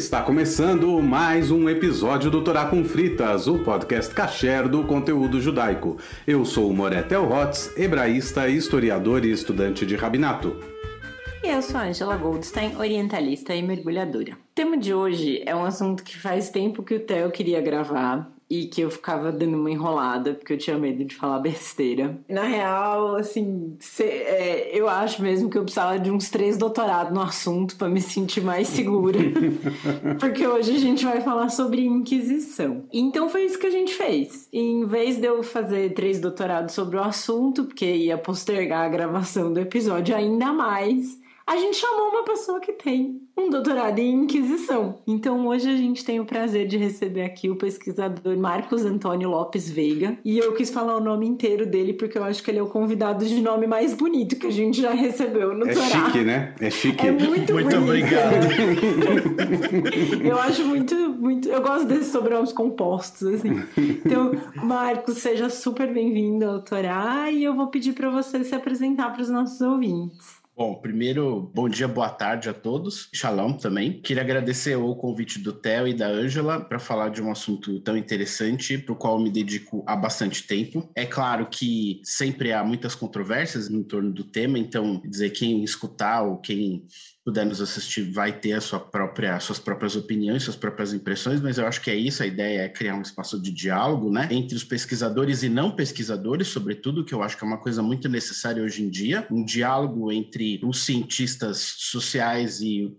Está começando mais um episódio do Torá com Fritas, o podcast kasher do conteúdo judaico. Eu sou o Moretel Hotz, hebraísta, historiador e estudante de rabinato. E eu sou a Angela Goldstein, orientalista e mergulhadora. O tema de hoje é um assunto que faz tempo que o Theo queria gravar e que eu ficava dando uma enrolada porque eu tinha medo de falar besteira. Na real, assim, eu acho mesmo que eu precisava de uns 3 doutorados no assunto para me sentir mais segura. Porque hoje a gente vai falar sobre Inquisição. Então foi isso que a gente fez. E em vez de eu fazer 3 doutorados sobre o assunto, porque ia postergar a gravação do episódio ainda mais, a gente chamou uma pessoa que tem um doutorado em Inquisição. Então hoje a gente tem o prazer de receber aqui o pesquisador Marcos Antônio Lopes Veiga. E eu quis falar o nome inteiro dele porque eu acho que ele é o convito de nome mais bonito que a gente já recebeu no Torá. É chique, né? É chique. É muito bonito. Obrigado. Eu acho muito... Eu gosto desses sobrenomes compostos, assim. Então, Marcos, seja super bem-vindo ao Torá e eu vou pedir para você se apresentar para os nossos ouvintes. Bom, primeiro, bom dia, boa tarde a todos. Shalom também. Queria agradecer o convite do Theo e da Ângela para falar de um assunto tão interessante, para o qual eu me dedico há bastante tempo. É claro que sempre há muitas controvérsias em torno do tema, então, dizer quem escutar ou quem puder nos assistir vai ter suas próprias opiniões, suas próprias impressões, mas eu acho que é isso, a ideia é criar um espaço de diálogo, né, entre os pesquisadores e não pesquisadores, sobretudo, que eu acho que é uma coisa muito necessária hoje em dia, um diálogo entre os cientistas sociais e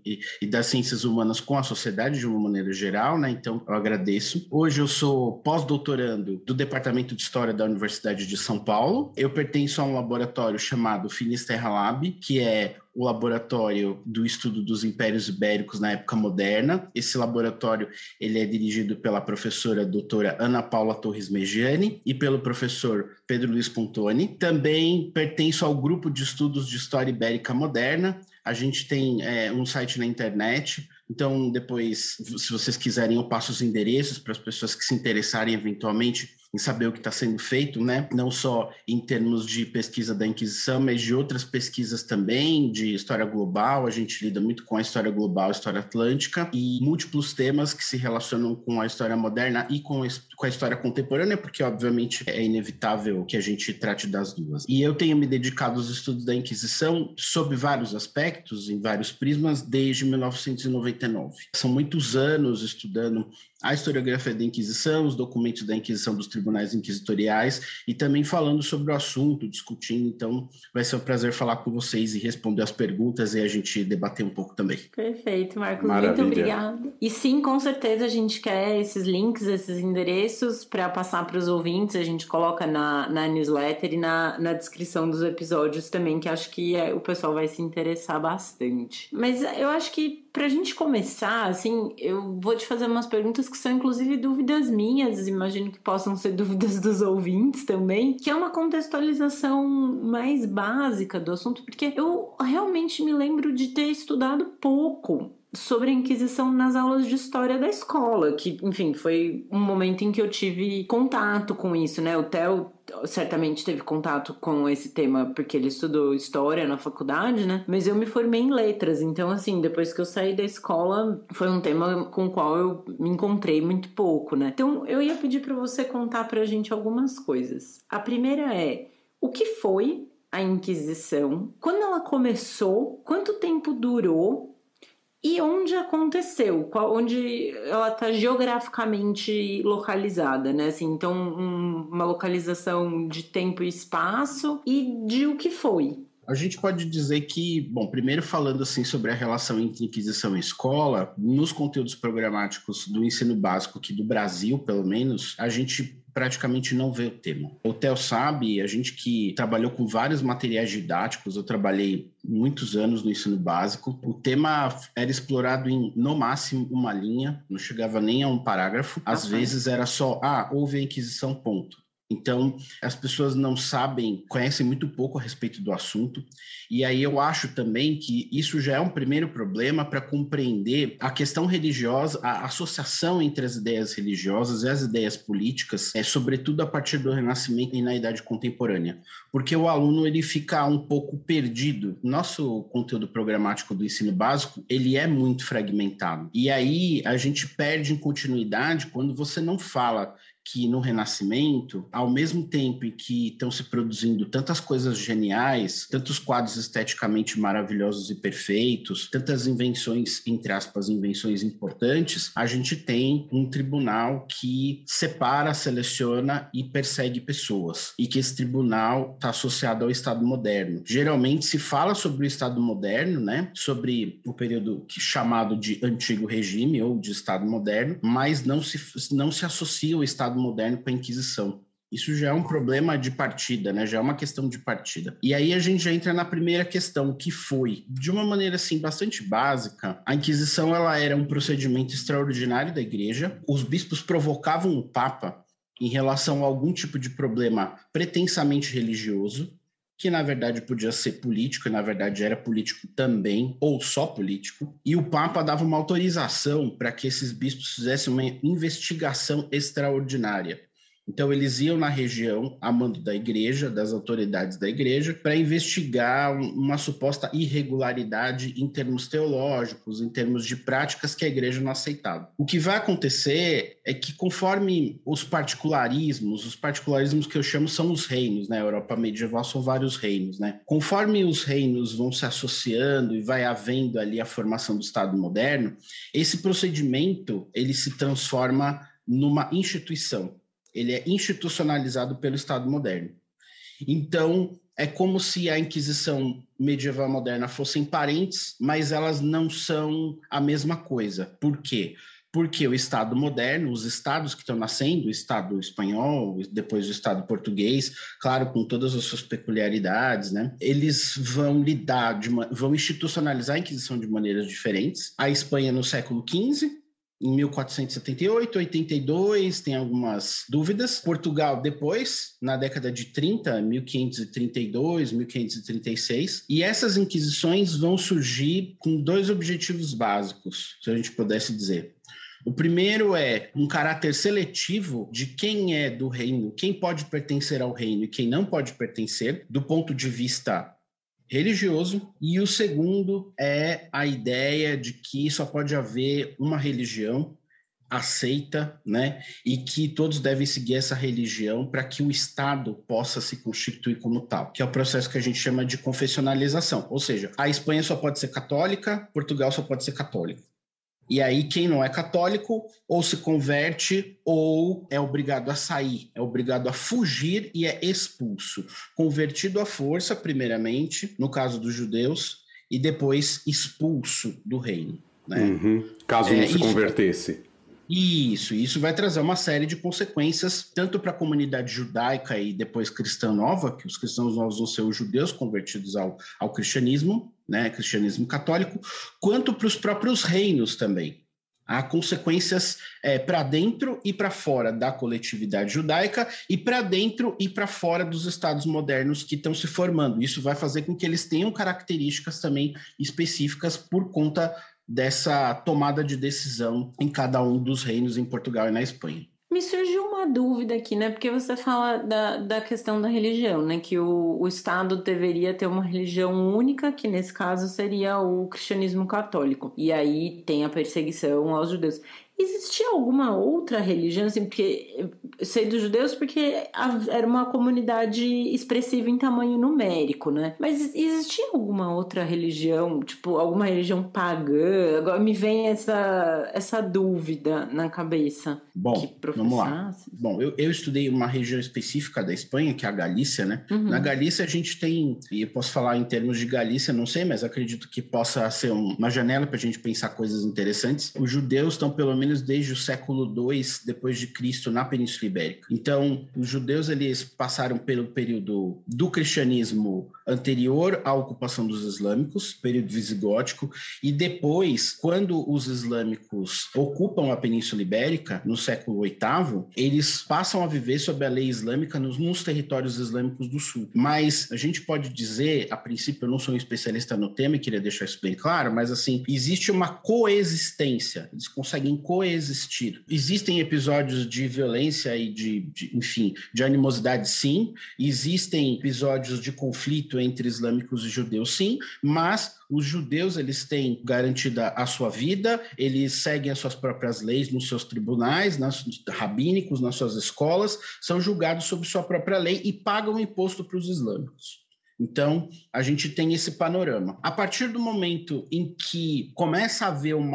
das ciências humanas com a sociedade de uma maneira geral, né, então eu agradeço. Hoje eu sou pós-doutorando do Departamento de História da Universidade de São Paulo, eu pertenço a um laboratório chamado Finisterra Lab, que é o laboratório do estudo dos impérios ibéricos na época moderna. Esse laboratório ele é dirigido pela professora doutora Ana Paula Torres Megiani e pelo professor Pedro Luiz Pontoni. Também pertenço ao grupo de estudos de história ibérica moderna. A gente tem um site na internet, então depois, se vocês quiserem, eu passo os endereços para as pessoas que se interessarem eventualmente em saber o que está sendo feito, né? Não só em termos de pesquisa da Inquisição, mas de outras pesquisas também, de história global. A gente lida muito com a história global, a história atlântica e múltiplos temas que se relacionam com a história moderna e com a história contemporânea, porque obviamente é inevitável que a gente trate das duas. E eu tenho me dedicado aos estudos da Inquisição sob vários aspectos, em vários prismas, desde 1999. São muitos anos estudando a historiografia da Inquisição, os documentos da Inquisição dos tribunais inquisitoriais e também falando sobre o assunto, discutindo. Então, vai ser um prazer falar com vocês e responder as perguntas e a gente debater um pouco também. Perfeito, Marcos. Maravilha. Muito obrigada. E sim, com certeza a gente quer esses links, esses endereços para passar para os ouvintes. A gente coloca na newsletter e na descrição dos episódios também, que acho que o pessoal vai se interessar bastante. Mas eu acho que pra gente começar, assim, eu vou te fazer umas perguntas que são inclusive dúvidas minhas, imagino que possam ser dúvidas dos ouvintes também, que é uma contextualização mais básica do assunto, porque eu realmente me lembro de ter estudado pouco sobre a Inquisição nas aulas de história da escola, que, enfim, foi um momento em que eu tive contato com isso, né? O Theo certamente teve contato com esse tema porque ele estudou história na faculdade, né? Mas eu me formei em letras, então, assim, depois que eu saí da escola, foi um tema com o qual eu me encontrei muito pouco, né? Então, eu ia pedir para você contar pra gente algumas coisas. A primeira é, o que foi a Inquisição? Quando ela começou? Quanto tempo durou? E onde aconteceu? Onde ela está geograficamente localizada, né? Assim, então, uma localização de tempo e espaço e de o que foi. A gente pode dizer que, bom, primeiro falando assim sobre a relação entre Inquisição e escola, nos conteúdos programáticos do ensino básico aqui do Brasil, pelo menos, a gente praticamente não vê o tema. O Theo sabe, a gente que trabalhou com vários materiais didáticos, eu trabalhei muitos anos no ensino básico, o tema era explorado em, no máximo, uma linha, não chegava nem a um parágrafo, às vezes era só, houve a Inquisição, ponto. Então, as pessoas não sabem, conhecem muito pouco a respeito do assunto. E aí eu acho também que isso já é um primeiro problema para compreender a questão religiosa, a associação entre as ideias religiosas e as ideias políticas, sobretudo a partir do Renascimento e na Idade Contemporânea. Porque o aluno ele fica um pouco perdido. Nosso conteúdo programático do ensino básico, ele é muito fragmentado. E aí a gente perde em continuidade quando você não fala que no Renascimento, ao mesmo tempo em que estão se produzindo tantas coisas geniais, tantos quadros esteticamente maravilhosos e perfeitos, tantas invenções, entre aspas, invenções importantes, a gente tem um tribunal que separa, seleciona e persegue pessoas. E que esse tribunal está associado ao Estado moderno. Geralmente se fala sobre o Estado moderno, né? Sobre o período chamado de Antigo Regime ou de Estado moderno, mas não se associa o Estado moderno com a Inquisição. Isso já é um problema de partida, né? Já é uma questão de partida. E aí a gente já entra na primeira questão, que foi, de uma maneira assim bastante básica, a Inquisição ela era um procedimento extraordinário da Igreja. Os bispos provocavam o Papa em relação a algum tipo de problema pretensamente religioso, que na verdade podia ser político, e na verdade era político também, ou só político, e o Papa dava uma autorização para que esses bispos fizessem uma investigação extraordinária. Então eles iam na região, a mando da igreja, das autoridades da igreja, para investigar uma suposta irregularidade em termos teológicos, em termos de práticas que a igreja não aceitava. O que vai acontecer é que conforme os particularismos que eu chamo são os reinos, né? A Europa medieval são vários reinos, né? Conforme os reinos vão se associando e vai havendo ali a formação do Estado moderno, esse procedimento ele se transforma numa instituição. Ele é institucionalizado pelo Estado moderno. Então, é como se a Inquisição medieval moderna fossem parentes, mas elas não são a mesma coisa. Por quê? Porque o Estado moderno, os estados que estão nascendo, o Estado espanhol, depois o Estado português, claro, com todas as suas peculiaridades, né? Eles vão vão institucionalizar a Inquisição de maneiras diferentes. A Espanha no século XV, em 1478, 82, tem algumas dúvidas. Portugal depois, na década de 30, 1532, 1536. E essas inquisições vão surgir com dois objetivos básicos, se a gente pudesse dizer. O primeiro é um caráter seletivo de quem é do reino, quem pode pertencer ao reino e quem não pode pertencer, do ponto de vista religioso, e o segundo é a ideia de que só pode haver uma religião aceita, né, e que todos devem seguir essa religião para que o Estado possa se constituir como tal, que é o processo que a gente chama de confessionalização, ou seja, a Espanha só pode ser católica, Portugal só pode ser católico. E aí quem não é católico ou se converte ou é obrigado a sair, é obrigado a fugir e é expulso. Convertido à força, primeiramente, no caso dos judeus, e depois expulso do reino. Né? Caso não se convertesse. Isso vai trazer uma série de consequências, tanto para a comunidade judaica e depois cristã nova, que os cristãos novos vão ser os judeus convertidos ao cristianismo, né, cristianismo católico, quanto para os próprios reinos também. Há consequências para dentro e para fora da coletividade judaica e para dentro e para fora dos estados modernos que estão se formando. Isso vai fazer com que eles tenham características também específicas por conta dessa tomada de decisão em cada um dos reinos em Portugal e na Espanha. Me surgiu uma dúvida aqui, né? Porque você fala da questão da religião, né? Que o Estado deveria ter uma religião única, que nesse caso seria o cristianismo católico. E aí tem a perseguição aos judeus. Existia alguma outra religião, assim, porque eu sei dos judeus porque era uma comunidade expressiva em tamanho numérico, né? Mas existia alguma outra religião, tipo, alguma religião pagã? Agora me vem essa dúvida na cabeça. Bom, vamos lá. Bom, eu estudei uma região específica da Espanha, que é a Galícia, né? Na Galícia a gente tem, e eu posso falar em termos de Galícia, não sei, mas acredito que possa ser uma janela para a gente pensar coisas interessantes. Os judeus estão pelo menos menos desde o século II depois de Cristo na Península Ibérica. Então, os judeus eles passaram pelo período do cristianismo anterior à ocupação dos islâmicos, período visigótico, e depois, quando os islâmicos ocupam a Península Ibérica, no século VIII, eles passam a viver sob a lei islâmica nos territórios islâmicos do sul. Mas a gente pode dizer, a princípio, eu não sou um especialista no tema e queria deixar isso bem claro, mas assim, existe uma coexistência, eles conseguem coexistir. Existem episódios de violência e de animosidade, sim, existem episódios de conflito entre islâmicos e judeus, sim, mas os judeus eles têm garantida a sua vida, eles seguem as suas próprias leis nos seus tribunais, rabínicos, nas suas escolas, são julgados sob sua própria lei e pagam imposto para os islâmicos. Então, a gente tem esse panorama. A partir do momento em que começa a haver um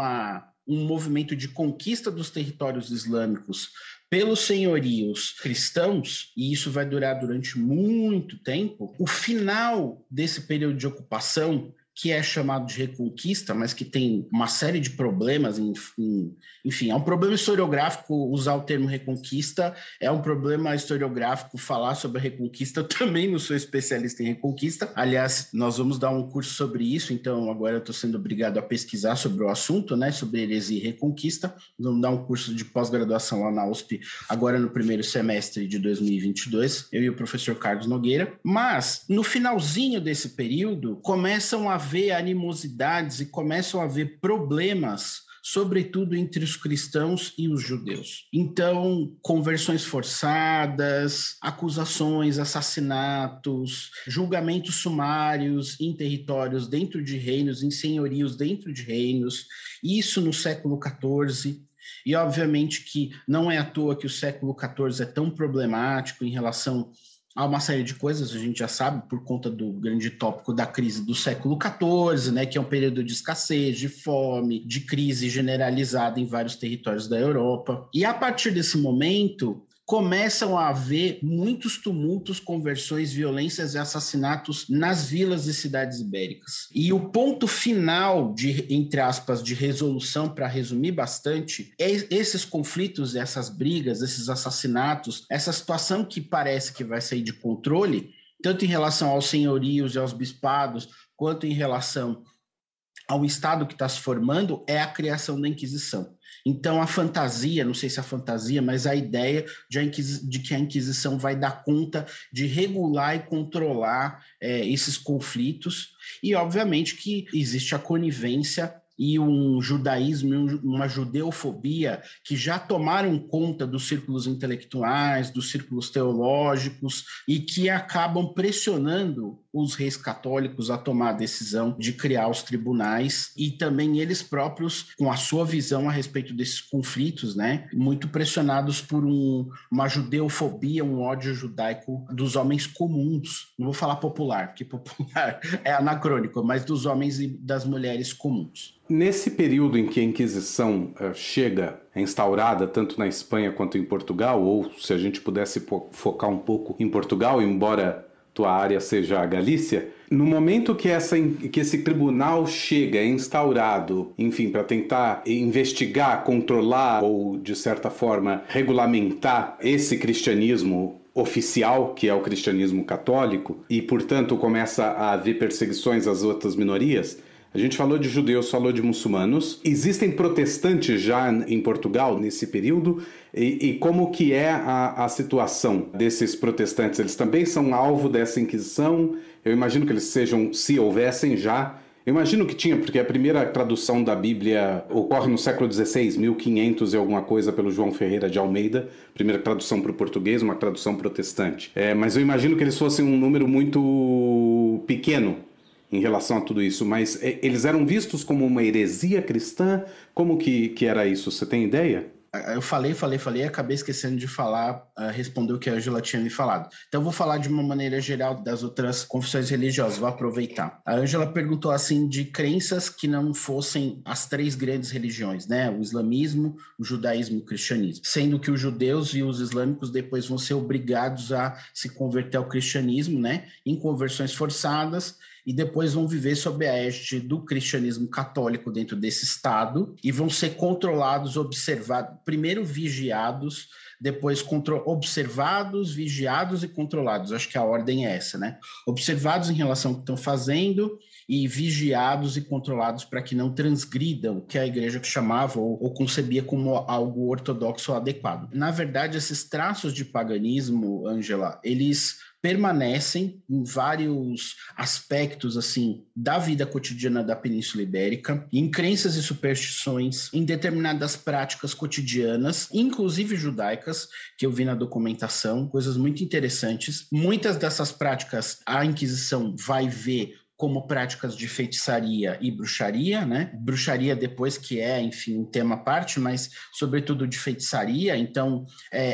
movimento de conquista dos territórios islâmicos pelos senhorios cristãos, e isso vai durar durante muito tempo, o final desse período de ocupação, que é chamado de reconquista, mas que tem uma série de problemas, enfim, é um problema historiográfico usar o termo reconquista, é um problema historiográfico falar sobre a reconquista, eu também não sou especialista em reconquista, aliás, nós vamos dar um curso sobre isso, então agora eu estou sendo obrigado a pesquisar sobre o assunto, né, sobre heresia e reconquista, vamos dar um curso de pós-graduação lá na USP, agora no primeiro semestre de 2022, eu e o professor Carlos Nogueira, mas no finalzinho desse período, começam a haver animosidades e começam a haver problemas, sobretudo entre os cristãos e os judeus. Então, conversões forçadas, acusações, assassinatos, julgamentos sumários em territórios dentro de reinos, em senhorios dentro de reinos, isso no século XIV. E, obviamente, que não é à toa que o século XIV é tão problemático em relação a uma série de coisas, a gente já sabe, por conta do grande tópico da crise do século XIV, né, que é um período de escassez, de fome, de crise generalizada em vários territórios da Europa. E a partir desse momento, começam a haver muitos tumultos, conversões, violências e assassinatos nas vilas e cidades ibéricas. E o ponto final, entre aspas, de resolução, para resumir bastante, é esses conflitos, essas brigas, esses assassinatos, essa situação que parece que vai sair de controle, tanto em relação aos senhorios e aos bispados, quanto em relação ao Estado que está se formando, é a criação da Inquisição. Então, a fantasia, não sei se a fantasia, mas a ideia de que a Inquisição vai dar conta de regular e controlar esses conflitos. E, obviamente, que existe a conivência e um judaísmo, uma judeofobia que já tomaram conta dos círculos intelectuais, dos círculos teológicos e que acabam pressionando os reis católicos a tomar a decisão de criar os tribunais e também eles próprios com a sua visão a respeito desses conflitos, né, muito pressionados por uma judeofobia, um ódio judaico dos homens comuns. Não vou falar popular, porque popular é anacrônico, mas dos homens e das mulheres comuns. Nesse período em que a Inquisição é instaurada tanto na Espanha quanto em Portugal, ou se a gente pudesse focar um pouco em Portugal, embora tua área seja a Galícia, no momento que esse tribunal é instaurado, enfim, para tentar investigar, controlar ou, de certa forma, regulamentar esse cristianismo oficial, que é o cristianismo católico, e, portanto, começa a haver perseguições às outras minorias. A gente falou de judeus, falou de muçulmanos. Existem protestantes já em Portugal nesse período? E como que é a situação desses protestantes? Eles também são alvo dessa Inquisição? Eu imagino que eles sejam, se houvessem já. Eu imagino que tinha, porque a primeira tradução da Bíblia ocorre no século XVI, 1500 e alguma coisa, pelo João Ferreira de Almeida. Primeira tradução para o português, uma tradução protestante. Mas eu imagino que eles fossem um número muito pequeno em relação a tudo isso, mas eles eram vistos como uma heresia cristã? Como que era isso? Você tem ideia? Eu falei, acabei esquecendo de falar, responder o que a Ângela tinha me falado. Então eu vou falar de uma maneira geral das outras confissões religiosas, vou aproveitar. A Ângela perguntou assim de crenças que não fossem as três grandes religiões, né? O islamismo, o judaísmo e o cristianismo. Sendo que os judeus e os islâmicos depois vão ser obrigados a se converter ao cristianismo, né? Em conversões forçadas e depois vão viver sob a égide do cristianismo católico dentro desse Estado e vão ser controlados, observados, primeiro vigiados, depois observados, vigiados e controlados. Acho que a ordem é essa, né? Observados em relação ao que estão fazendo e vigiados e controlados para que não transgridam o que a igreja chamava ou concebia como algo ortodoxo ou adequado. Na verdade, esses traços de paganismo, Ângela, eles permanecem em vários aspectos assim da vida cotidiana da Península Ibérica, em crenças e superstições, em determinadas práticas cotidianas, inclusive judaicas, que eu vi na documentação, coisas muito interessantes. Muitas dessas práticas a Inquisição vai ver como práticas de feitiçaria e bruxaria, né? Bruxaria depois que é, enfim, um tema à parte, mas sobretudo de feitiçaria. Então,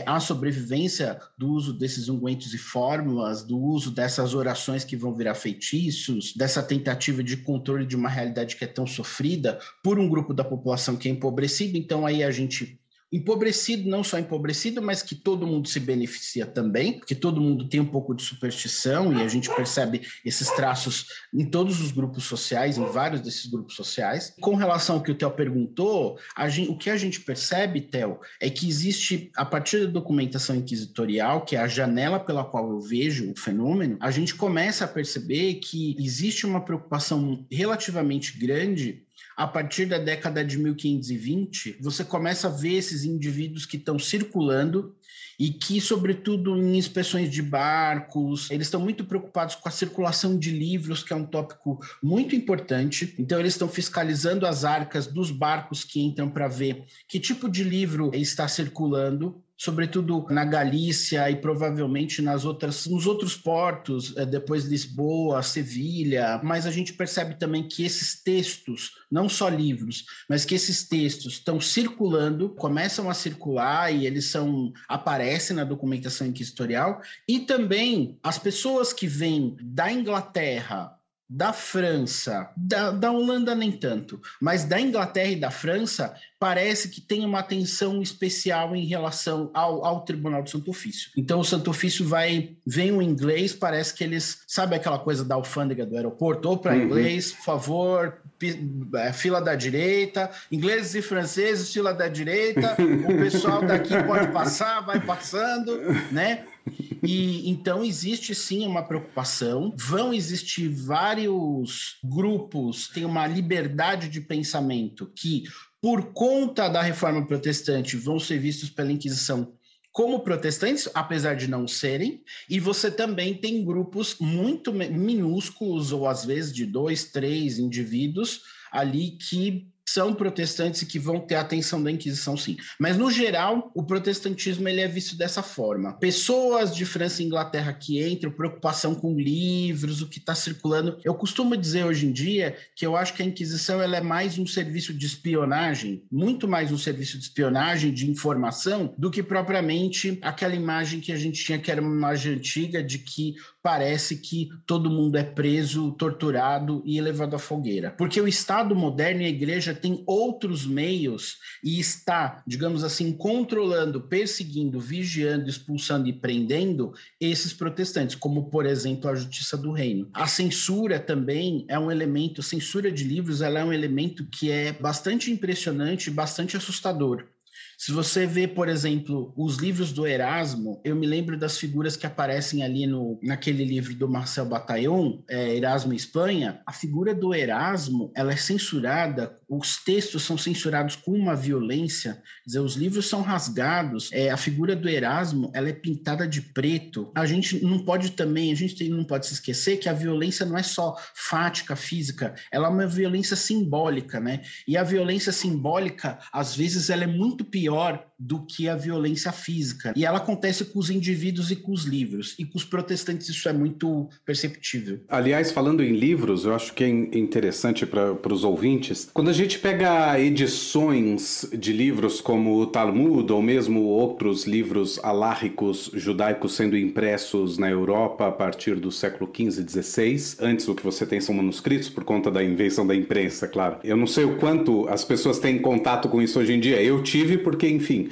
a sobrevivência do uso desses ungüentos e fórmulas, do uso dessas orações que vão virar feitiços, dessa tentativa de controle de uma realidade que é tão sofrida por um grupo da população que é empobrecido. Então, aí a gente... Empobrecido, não só empobrecido, mas que todo mundo se beneficia também, porque todo mundo tem um pouco de superstição e a gente percebe esses traços em todos os grupos sociais, em vários desses grupos sociais. Com relação ao que o Theo perguntou, o que a gente percebe, Theo, é que existe, a partir da documentação inquisitorial, que é a janela pela qual eu vejo o fenômeno, a gente começa a perceber que existe uma preocupação relativamente grande. A partir da década de 1520, você começa a ver esses indivíduos que estão circulando e que, sobretudo em inspeções de barcos, eles estão muito preocupados com a circulação de livros, que é um tópico muito importante. Então, eles estão fiscalizando as arcas dos barcos que entram para ver que tipo de livro está circulando, sobretudo na Galícia e provavelmente nos outros portos, depois Lisboa, Sevilha, mas a gente percebe também que esses textos, não só livros, mas que esses textos estão circulando, começam a circular e eles aparecem na documentação inquisitorial, e também as pessoas que vêm da Inglaterra, da França, da Holanda nem tanto, mas da Inglaterra e da França, parece que tem uma atenção especial em relação ao Tribunal do Santo Ofício. Então o Santo Ofício vem um inglês, parece que eles, sabe aquela coisa da alfândega do aeroporto, ou para inglês, por favor, fila da direita, ingleses e franceses, fila da direita, o pessoal daqui pode passar, vai passando, né? E então existe sim uma preocupação, vão existir vários grupos, tem uma liberdade de pensamento que, por conta da reforma protestante, vão ser vistos pela Inquisição como protestantes, apesar de não serem, e você também tem grupos muito minúsculos, ou às vezes de 2, 3 indivíduos ali que são protestantes e que vão ter a atenção da Inquisição, sim. Mas, no geral, o protestantismo ele é visto dessa forma. Pessoas de França e Inglaterra que entram, preocupação com livros, o que está circulando. Eu costumo dizer hoje em dia que eu acho que a Inquisição ela é mais um serviço de espionagem, muito mais um serviço de espionagem, de informação, do que propriamente aquela imagem que a gente tinha, que era uma imagem antiga, de que parece que todo mundo é preso, torturado e levado à fogueira. Porque o Estado moderno e a Igreja tem outros meios e está, digamos assim, controlando, perseguindo, vigiando, expulsando e prendendo esses protestantes, como, por exemplo, a Justiça do Reino. A censura também é um elemento, censura de livros, ela é um elemento que é bastante impressionante e bastante assustador. Se você vê, por exemplo, os livros do Erasmo, eu me lembro das figuras que aparecem ali naquele livro do Marcel Bataillon, Erasmo em Espanha. A figura do Erasmo, ela é censurada, os textos são censurados com uma violência, quer dizer, os livros são rasgados, a figura do Erasmo, ela é pintada de preto. A gente não pode se esquecer que a violência não é só fática, física, ela é uma violência simbólica, né? E a violência simbólica, às vezes, ela é muito pior do que a violência física. E ela acontece com os indivíduos e com os livros. E com os protestantes isso é muito perceptível. Aliás, falando em livros, eu acho que é interessante para os ouvintes, quando a gente pega edições de livros como o Talmud, ou mesmo outros livros alárricos judaicos sendo impressos na Europa a partir do século XV e XVI, antes o que você tem são manuscritos, por conta da invenção da imprensa, claro. Eu não sei o quanto as pessoas têm contato com isso hoje em dia. Eu tive, porque porque, enfim,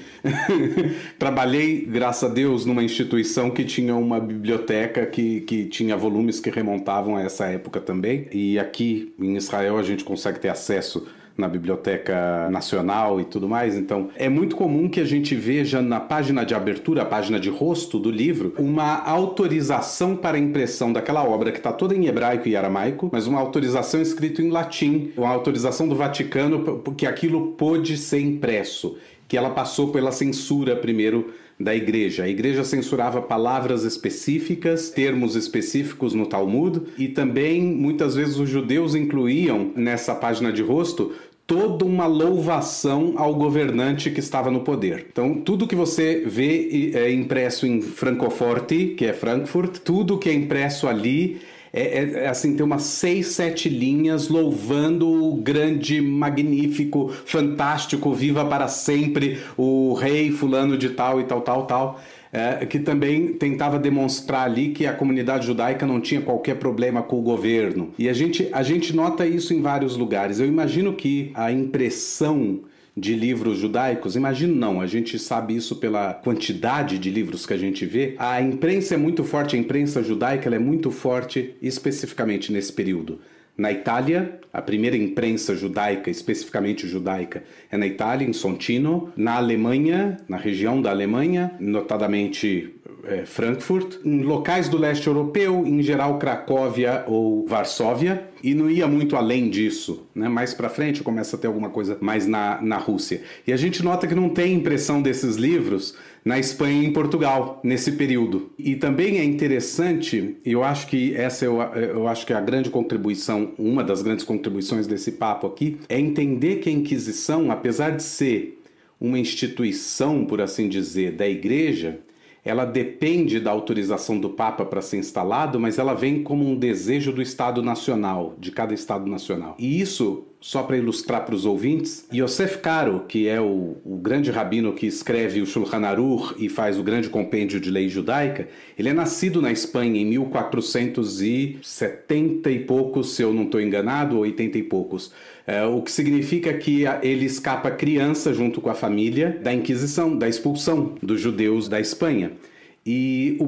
trabalhei, graças a Deus, numa instituição que tinha uma biblioteca que tinha volumes que remontavam a essa época também. E aqui em Israel a gente consegue ter acesso na Biblioteca Nacional e tudo mais. Então, é muito comum que a gente veja na página de abertura, a página de rosto do livro, uma autorização para a impressão daquela obra que está toda em hebraico e aramaico, mas uma autorização escrita em latim, uma autorização do Vaticano que aquilo pôde ser impresso, que ela passou pela censura primeiro da igreja. A igreja censurava palavras específicas, termos específicos no Talmud, e também muitas vezes os judeus incluíam nessa página de rosto toda uma louvação ao governante que estava no poder. Então, tudo que você vê é impresso em Francoforte, que é Frankfurt, tudo que é impresso ali assim, tem umas 6, 7 linhas louvando o grande, magnífico, fantástico, viva para sempre o rei fulano de tal e tal, que também tentava demonstrar ali que a comunidade judaica não tinha qualquer problema com o governo. E a gente nota isso em vários lugares. Eu imagino que a impressão de livros judaicos, imagino não, a gente sabe isso pela quantidade de livros que a gente vê, a imprensa é muito forte, a imprensa judaica ela é muito forte especificamente nesse período. Na Itália, a primeira imprensa judaica, especificamente judaica, é na Itália, em Sontino. Na Alemanha, na região da Alemanha, notadamente Frankfurt. Em locais do leste europeu, em geral Cracóvia ou Varsóvia. E não ia muito além disso, né? Mais para frente começa a ter alguma coisa mais na Rússia. E a gente nota que não tem impressão desses livros na Espanha e em Portugal, nesse período. E também é interessante, eu acho que essa eu acho que é a grande contribuição, uma das grandes contribuições desse papo aqui, é entender que a Inquisição, apesar de ser uma instituição, por assim dizer, da Igreja, ela depende da autorização do Papa para ser instalado, mas ela vem como um desejo do Estado Nacional, de cada Estado Nacional. E isso, só para ilustrar para os ouvintes, Yosef Karo, que é o grande rabino que escreve o Shulchan Aruch e faz o grande compêndio de lei judaica, ele é nascido na Espanha em 1470 e poucos, se eu não estou enganado, 80 e poucos. O que significa que ele escapa criança junto com a família da Inquisição, da expulsão dos judeus da Espanha. E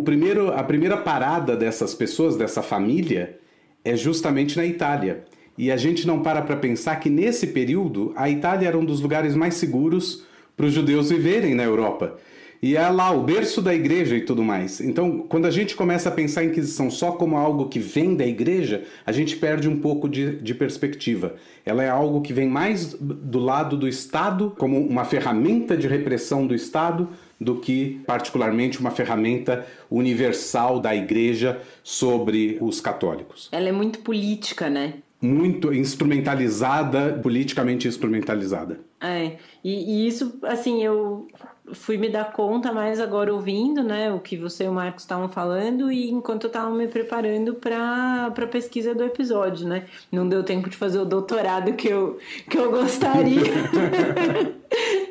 a primeira parada dessas pessoas, dessa família, é justamente na Itália. E a gente não para pensar que nesse período a Itália era um dos lugares mais seguros para os judeus viverem na Europa. E é lá o berço da igreja e tudo mais. Então, quando a gente começa a pensar a Inquisição só como algo que vem da igreja, a gente perde um pouco de perspectiva. Ela é algo que vem mais do lado do Estado, como uma ferramenta de repressão do Estado, do que particularmente uma ferramenta universal da igreja sobre os católicos. Ela é muito política, né? Muito instrumentalizada, politicamente instrumentalizada. E isso, assim, eu fui me dar conta mais agora ouvindo, né, o que você e o Marcos estavam falando e enquanto eu estava me preparando para a pesquisa do episódio, né? Não deu tempo de fazer o doutorado que eu gostaria,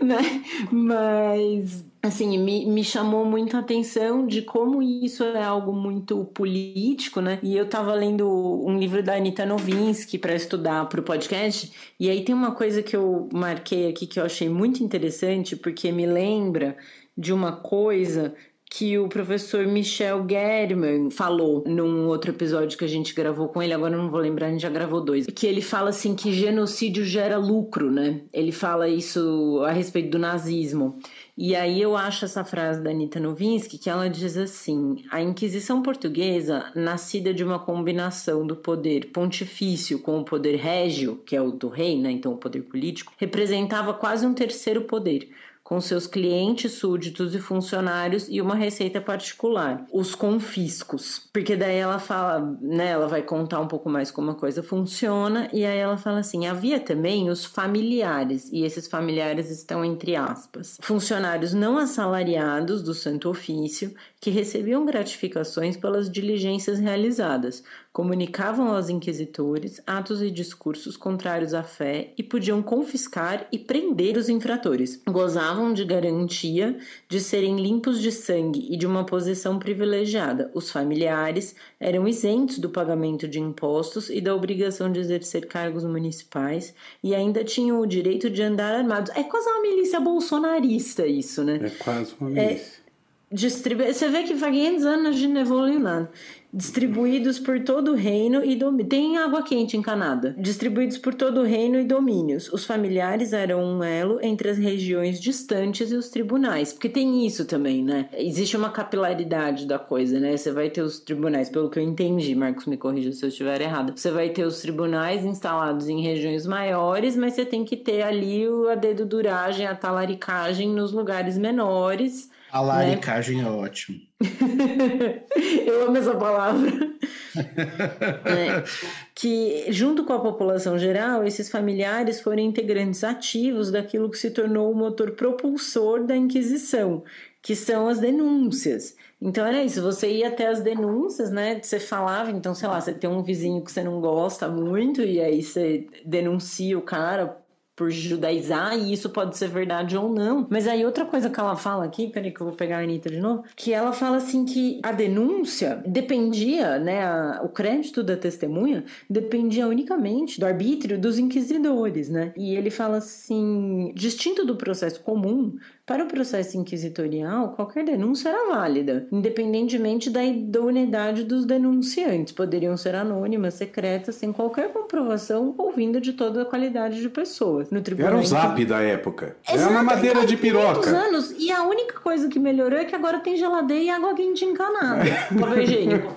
né? Mas, assim, me chamou muito a atenção de como isso é algo muito político, né? E eu tava lendo um livro da Anita Novinsky para estudar para o podcast, e aí tem uma coisa que eu marquei aqui que eu achei muito interessante, porque me lembra de uma coisa que o professor Michel German falou num outro episódio que a gente gravou com ele, agora eu não vou lembrar, a gente já gravou 2, que ele fala assim que genocídio gera lucro, né? Ele fala isso a respeito do nazismo. E aí eu acho essa frase da Anita Novinsky que ela diz assim: a Inquisição portuguesa, nascida de uma combinação do poder pontifício com o poder régio, que é o do rei, né? Então o poder político, representava quase um terceiro poder, com seus clientes, súditos e funcionários e uma receita particular, os confiscos. Porque daí ela fala, né, ela vai contar um pouco mais como a coisa funciona, e aí ela fala assim, havia também os familiares, e esses familiares estão entre aspas, funcionários não assalariados do Santo Ofício, que recebiam gratificações pelas diligências realizadas, comunicavam aos inquisitores atos e discursos contrários à fé e podiam confiscar e prender os infratores. Gozavam precisavam de garantia de serem limpos de sangue e de uma posição privilegiada. Os familiares eram isentos do pagamento de impostos e da obrigação de exercer cargos municipais e ainda tinham o direito de andar armados. É quase uma milícia bolsonarista isso, né? É quase uma milícia. Você vê que faz 500 anos a gente não evoluiu nada. Distribuídos por todo o reino e domínios. Tem água quente encanada. Distribuídos por todo o reino e domínios. Os familiares eram um elo entre as regiões distantes e os tribunais. Porque tem isso também, né? Existe uma capilaridade da coisa, né? Você vai ter os tribunais, pelo que eu entendi, Marcos me corrija se eu estiver errado. Você vai ter os tribunais instalados em regiões maiores, mas você tem que ter ali a deduduragem, a talaricagem nos lugares menores. A laricagem, né? É ótimo. Eu amo essa palavra. Que, junto com a população geral, esses familiares foram integrantes ativos daquilo que se tornou o motor propulsor da Inquisição, que são as denúncias. Então era isso, você ia até as denúncias, né? Você falava, então, sei lá, você tem um vizinho que você não gosta muito e aí você denuncia o cara por judaizar, e isso pode ser verdade ou não. Mas aí outra coisa que ela fala aqui, peraí que eu vou pegar a Anitta de novo, que ela fala assim que a denúncia dependia, né, o crédito da testemunha dependia unicamente do arbítrio dos inquisidores, né? E ele fala assim, distinto do processo comum, para o processo inquisitorial, qualquer denúncia era válida, independentemente da idoneidade dos denunciantes. Poderiam ser anônimas, secretas, sem qualquer comprovação ou vinda de toda a qualidade de pessoas. No tribunal, era o Zap da época. Exato, era uma madeira de piroca. Anos, e a única coisa que melhorou é que agora tem geladeira e água quente encanada. Papel higiênico.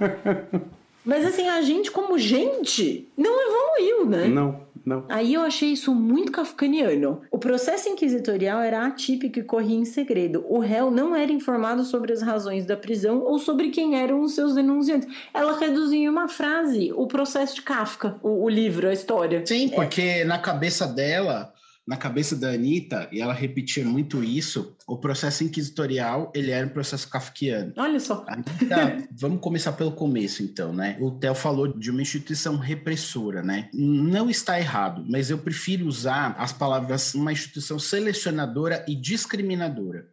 Mas assim, a gente como gente não evoluiu, né? Não. Aí eu achei isso muito kafkaniano. O processo inquisitorial era atípico e corria em segredo. O réu não era informado sobre as razões da prisão ou sobre quem eram os seus denunciantes. Ela reduziu em uma frase o processo de Kafka, o livro, a história. Sim, porque na cabeça dela, na cabeça da Anitta, e ela repetia muito isso, o processo inquisitorial, ele era um processo kafkiano. Olha só. Anitta, vamos começar pelo começo, então, né? O Theo falou de uma instituição repressora, né? Não está errado, mas eu prefiro usar as palavras uma instituição selecionadora e discriminadora,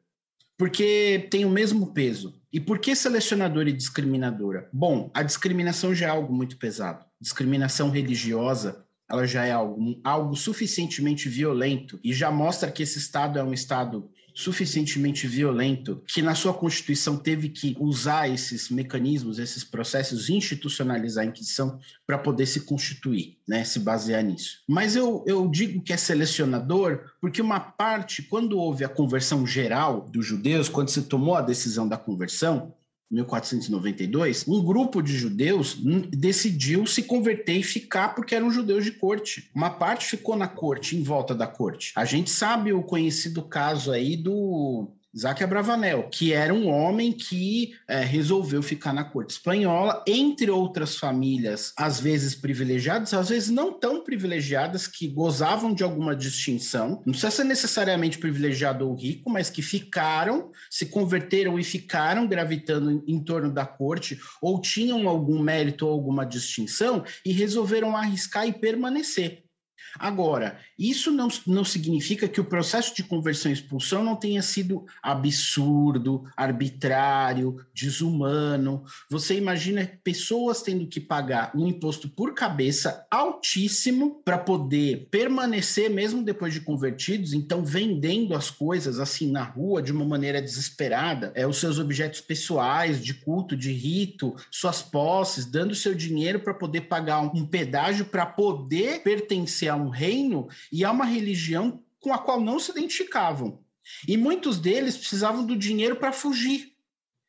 porque tem o mesmo peso. E por que selecionadora e discriminadora? Bom, a discriminação já é algo muito pesado. Discriminação religiosa, ela já é algo suficientemente violento e já mostra que esse Estado é um Estado suficientemente violento, que na sua Constituição teve que usar esses mecanismos, esses processos, institucionalizar a Inquisição para poder se constituir, né, se basear nisso. Mas eu digo que é selecionador porque uma parte, quando houve a conversão geral dos judeus, quando se tomou a decisão da conversão, 1492, um grupo de judeus decidiu se converter e ficar porque eram judeus de corte. Uma parte ficou na corte, em volta da corte. A gente sabe o conhecido caso aí do Isaac Abravanel, que era um homem que resolveu ficar na corte espanhola, entre outras famílias, às vezes privilegiadas, às vezes não tão privilegiadas, que gozavam de alguma distinção, não precisa ser necessariamente privilegiado ou rico, mas que ficaram, se converteram e ficaram gravitando em torno da corte, ou tinham algum mérito ou alguma distinção, e resolveram arriscar e permanecer. Agora, isso não significa que o processo de conversão e expulsão não tenha sido absurdo, arbitrário, desumano. Você imagina pessoas tendo que pagar um imposto por cabeça altíssimo para poder permanecer mesmo depois de convertidos, então vendendo as coisas assim na rua de uma maneira desesperada, os seus objetos pessoais, de culto, de rito, suas posses, dando seu dinheiro para poder pagar um pedágio para poder pertencer a um reino e a uma religião com a qual não se identificavam. E muitos deles precisavam do dinheiro para fugir.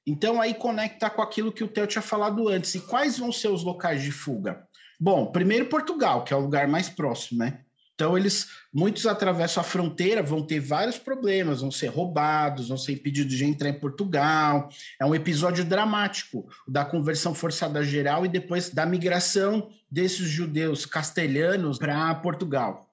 Então, aí conecta com aquilo que o Theo tinha falado antes. E quais vão ser os locais de fuga? Bom, primeiro Portugal, que é o lugar mais próximo, né? Então, muitos atravessam a fronteira, vão ter vários problemas, vão ser roubados, vão ser impedidos de entrar em Portugal. É um episódio dramático da conversão forçada geral e depois da migração desses judeus castelhanos para Portugal.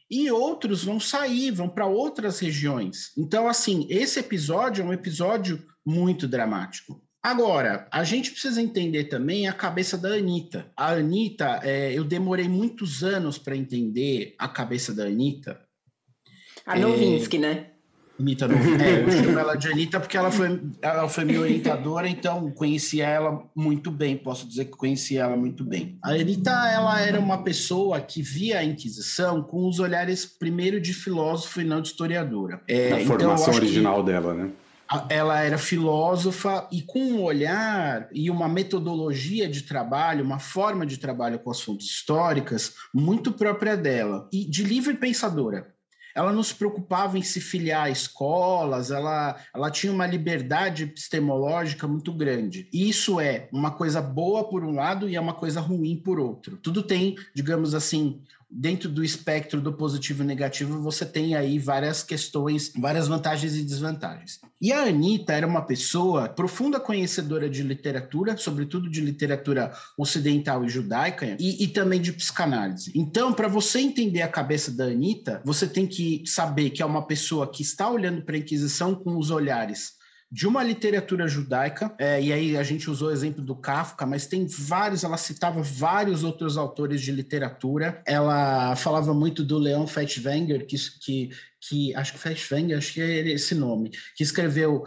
E outros vão sair, vão para outras regiões. Então, assim, esse episódio é um episódio muito dramático. Agora, a gente precisa entender também a cabeça da Anitta. A Anitta, eu demorei muitos anos para entender a cabeça da Anitta. A Novinsky, né? Anitta Novinha. Eu chamo ela de Anitta porque ela foi minha orientadora, então conhecia ela muito bem, posso dizer que conhecia ela muito bem. A Anitta, ela era uma pessoa que via a Inquisição com os olhares primeiro de filósofo e não de historiadora. A formação original dela, né? Ela era filósofa e com um olhar e uma metodologia de trabalho, uma forma de trabalho com as fontes históricas muito própria dela e de livre pensadora. Ela não se preocupava em se filiar a escolas, ela tinha uma liberdade epistemológica muito grande. E isso é uma coisa boa por um lado e é uma coisa ruim por outro. Tudo tem, digamos assim, dentro do espectro do positivo e negativo, você tem aí várias questões, várias vantagens e desvantagens. E a Anitta era uma pessoa profunda conhecedora de literatura, sobretudo de literatura ocidental e judaica, e também de psicanálise. Então, para você entender a cabeça da Anitta, você tem que saber que é uma pessoa que está olhando para a Inquisição com os olhares de uma literatura judaica, e aí a gente usou o exemplo do Kafka, mas tem vários, ela citava vários outros autores de literatura. Ela falava muito do Leon Feuchtwanger, que acho que Feuchtwanger, acho que é esse nome, que escreveu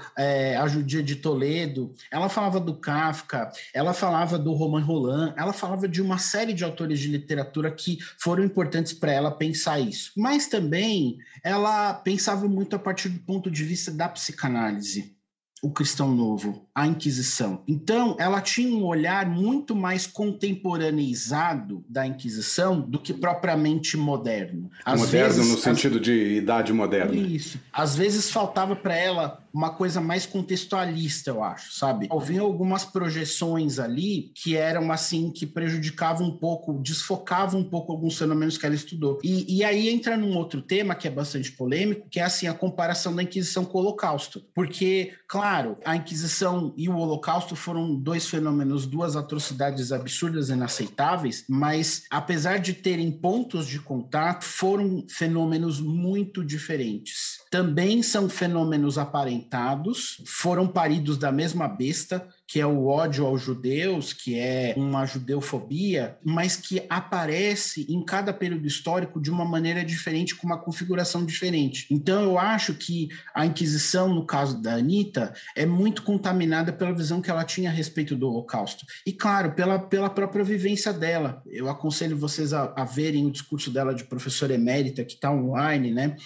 A Judia de Toledo. Ela falava do Kafka, ela falava do Romain Rolland, ela falava de uma série de autores de literatura que foram importantes para ela pensar isso. Mas também ela pensava muito a partir do ponto de vista da psicanálise. O cristão novo, a Inquisição. Então, ela tinha um olhar muito mais contemporaneizado da Inquisição do que propriamente moderno. Moderno no sentido de idade moderna. Isso. Às vezes faltava para ela uma coisa mais contextualista, eu acho, sabe? Havia algumas projeções ali que eram assim, que prejudicavam um pouco, desfocavam um pouco alguns fenômenos que ela estudou. E aí entra num outro tema que é bastante polêmico, que é assim, a comparação da Inquisição com o Holocausto. Porque, claro, a Inquisição e o Holocausto foram dois fenômenos, duas atrocidades absurdas e inaceitáveis, mas apesar de terem pontos de contato, foram fenômenos muito diferentes. Também são fenômenos aparentados, foram paridos da mesma besta, que é o ódio aos judeus, que é uma judeofobia, mas que aparece em cada período histórico de uma maneira diferente, com uma configuração diferente. Então, eu acho que a Inquisição, no caso da Anitta, é muito contaminada pela visão que ela tinha a respeito do Holocausto. E, claro, pela própria vivência dela. Eu aconselho vocês a verem o discurso dela de professora emérita, que está online, né?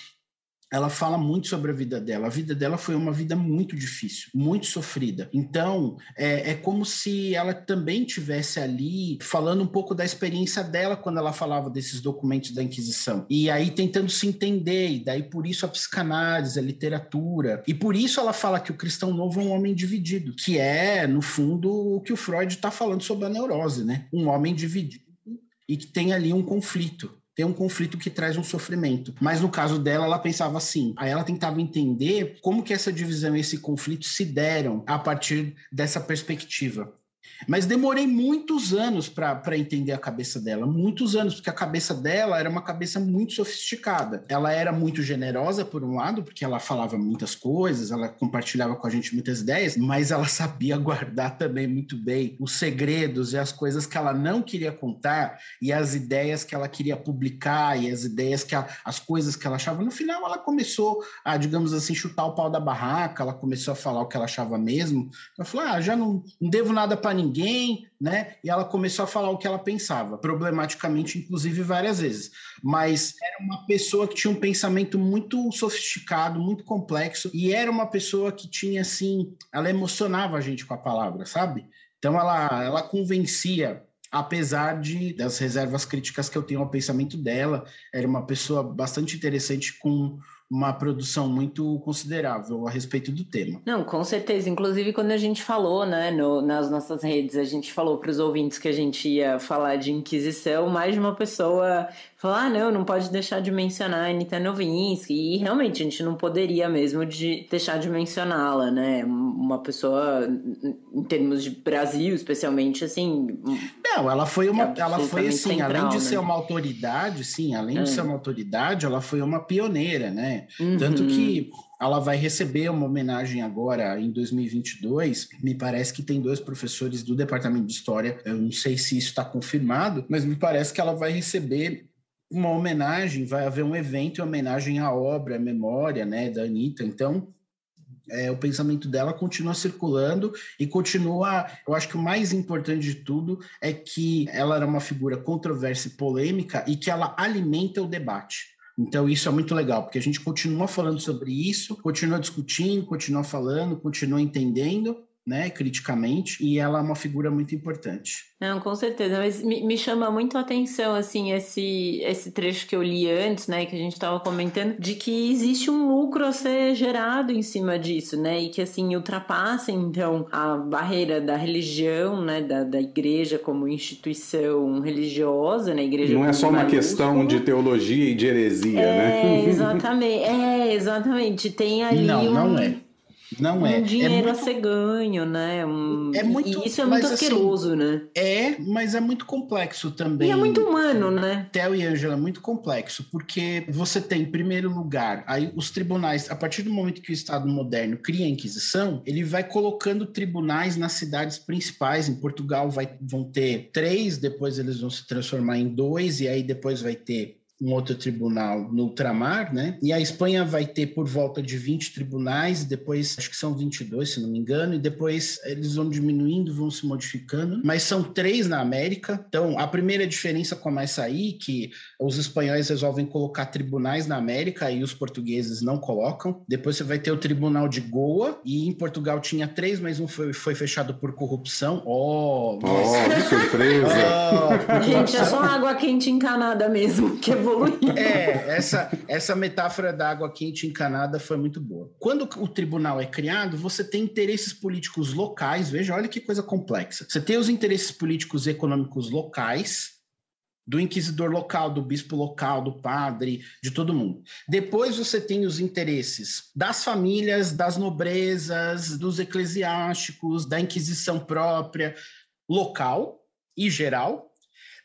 Ela fala muito sobre a vida dela. A vida dela foi uma vida muito difícil, muito sofrida. Então, é como se ela também tivesse ali falando um pouco da experiência dela quando ela falava desses documentos da Inquisição. E aí tentando se entender, e daí por isso a psicanálise, a literatura. E por isso ela fala que o cristão novo é um homem dividido, que é, no fundo, o que o Freud está falando sobre a neurose, né? Um homem dividido e que tem ali um conflito. Tem um conflito que traz um sofrimento. Mas no caso dela, ela pensava assim. Aí ela tentava entender como que essa divisão e esse conflito se deram a partir dessa perspectiva. Mas demorei muitos anos para entender a cabeça dela, muitos anos, porque a cabeça dela era uma cabeça muito sofisticada. Ela era muito generosa, por um lado, porque ela falava muitas coisas, ela compartilhava com a gente muitas ideias, mas ela sabia guardar também muito bem os segredos e as coisas que ela não queria contar e as ideias que ela queria publicar e as ideias as coisas que ela achava. No final, ela começou a, digamos assim, chutar o pau da barraca, ela começou a falar o que ela achava mesmo. Ela falou, já não devo nada para ninguém, né? E ela começou a falar o que ela pensava, problematicamente, inclusive, várias vezes. Mas era uma pessoa que tinha um pensamento muito sofisticado, muito complexo, e era uma pessoa que tinha, assim, ela emocionava a gente com a palavra, sabe? Então, ela convencia, apesar das reservas críticas que eu tenho ao pensamento dela. Era uma pessoa bastante interessante, com uma produção muito considerável a respeito do tema. Não, com certeza. Inclusive, quando a gente falou, né, nas nossas redes, a gente falou para os ouvintes que a gente ia falar de Inquisição, mais de uma pessoa falou, não pode deixar de mencionar a Anitta Novinsky, e realmente a gente não poderia mesmo deixar de mencioná-la, né, uma pessoa, em termos de Brasil, especialmente, assim... Não, ela foi assim, central, além de né? ser uma autoridade, sim, além de ser uma autoridade, ela foi uma pioneira, né, Uhum. Tanto que ela vai receber uma homenagem agora em 2022. Me parece que tem 2 professores do Departamento de História. Eu não sei se isso está confirmado, mas me parece que ela vai receber uma homenagem, vai haver um evento em homenagem à obra, à memória, né, da Anitta. Então, o pensamento dela continua circulando e continua... Eu acho que o mais importante de tudo é que ela era uma figura controversa e polêmica e que ela alimenta o debate. Então, isso é muito legal, porque a gente continua falando sobre isso, continua discutindo, continua falando, continua entendendo, né, criticamente, e ela é uma figura muito importante. Não, com certeza, mas me chama muito a atenção, assim, esse trecho que eu li antes, né, que a gente estava comentando, de que existe um lucro a ser gerado em cima disso, né, e que, assim, ultrapassa, então, a barreira da religião, né, da igreja como instituição religiosa, né, igreja... Não é só uma questão de teologia e de heresia, né? Exatamente, tem ali Não é. Não é. Dinheiro a ser ganho, né? E isso é muito asqueroso, assim, né? Mas é muito complexo também. E é muito humano, né? Theo e Ângela, é muito complexo, porque você tem, em primeiro lugar, aí os tribunais, a partir do momento que o Estado moderno cria a Inquisição, ele vai colocando tribunais nas cidades principais. Em Portugal vão ter 3, depois eles vão se transformar em 2, e aí depois vai ter um outro tribunal no ultramar, né? E a Espanha vai ter por volta de 20 tribunais, depois acho que são 22, se não me engano, e depois eles vão diminuindo, vão se modificando, mas são 3 na América. Então, a primeira diferença começa aí, que os espanhóis resolvem colocar tribunais na América e os portugueses não colocam. Depois você vai ter o Tribunal de Goa, e em Portugal tinha 3, mas um foi fechado por corrupção. Que surpresa! Gente, é só água quente encanada mesmo, que evoluiu. Essa metáfora da água quente encanada foi muito boa. Quando o tribunal é criado, você tem interesses políticos locais, veja, olha que coisa complexa. Você tem os interesses políticos e econômicos locais, do inquisidor local, do bispo local, do padre, de todo mundo. Depois você tem os interesses das famílias, das nobrezas, dos eclesiásticos, da Inquisição própria, local e geral.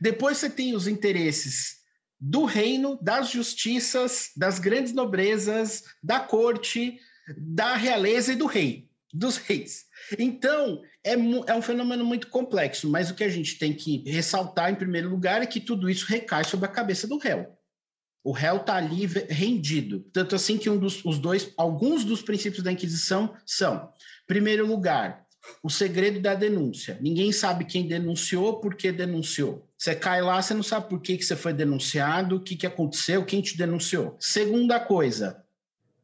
Depois você tem os interesses do reino, das justiças, das grandes nobrezas, da corte, da realeza e dos reis. Então, é um fenômeno muito complexo, mas o que a gente tem que ressaltar, em primeiro lugar, é que tudo isso recai sobre a cabeça do réu. O réu está ali rendido. Tanto assim que alguns dos princípios da Inquisição são, em primeiro lugar, o segredo da denúncia. Ninguém sabe quem denunciou, por que denunciou. Você cai lá, você não sabe por que você foi denunciado, o que aconteceu, quem te denunciou. Segunda coisa,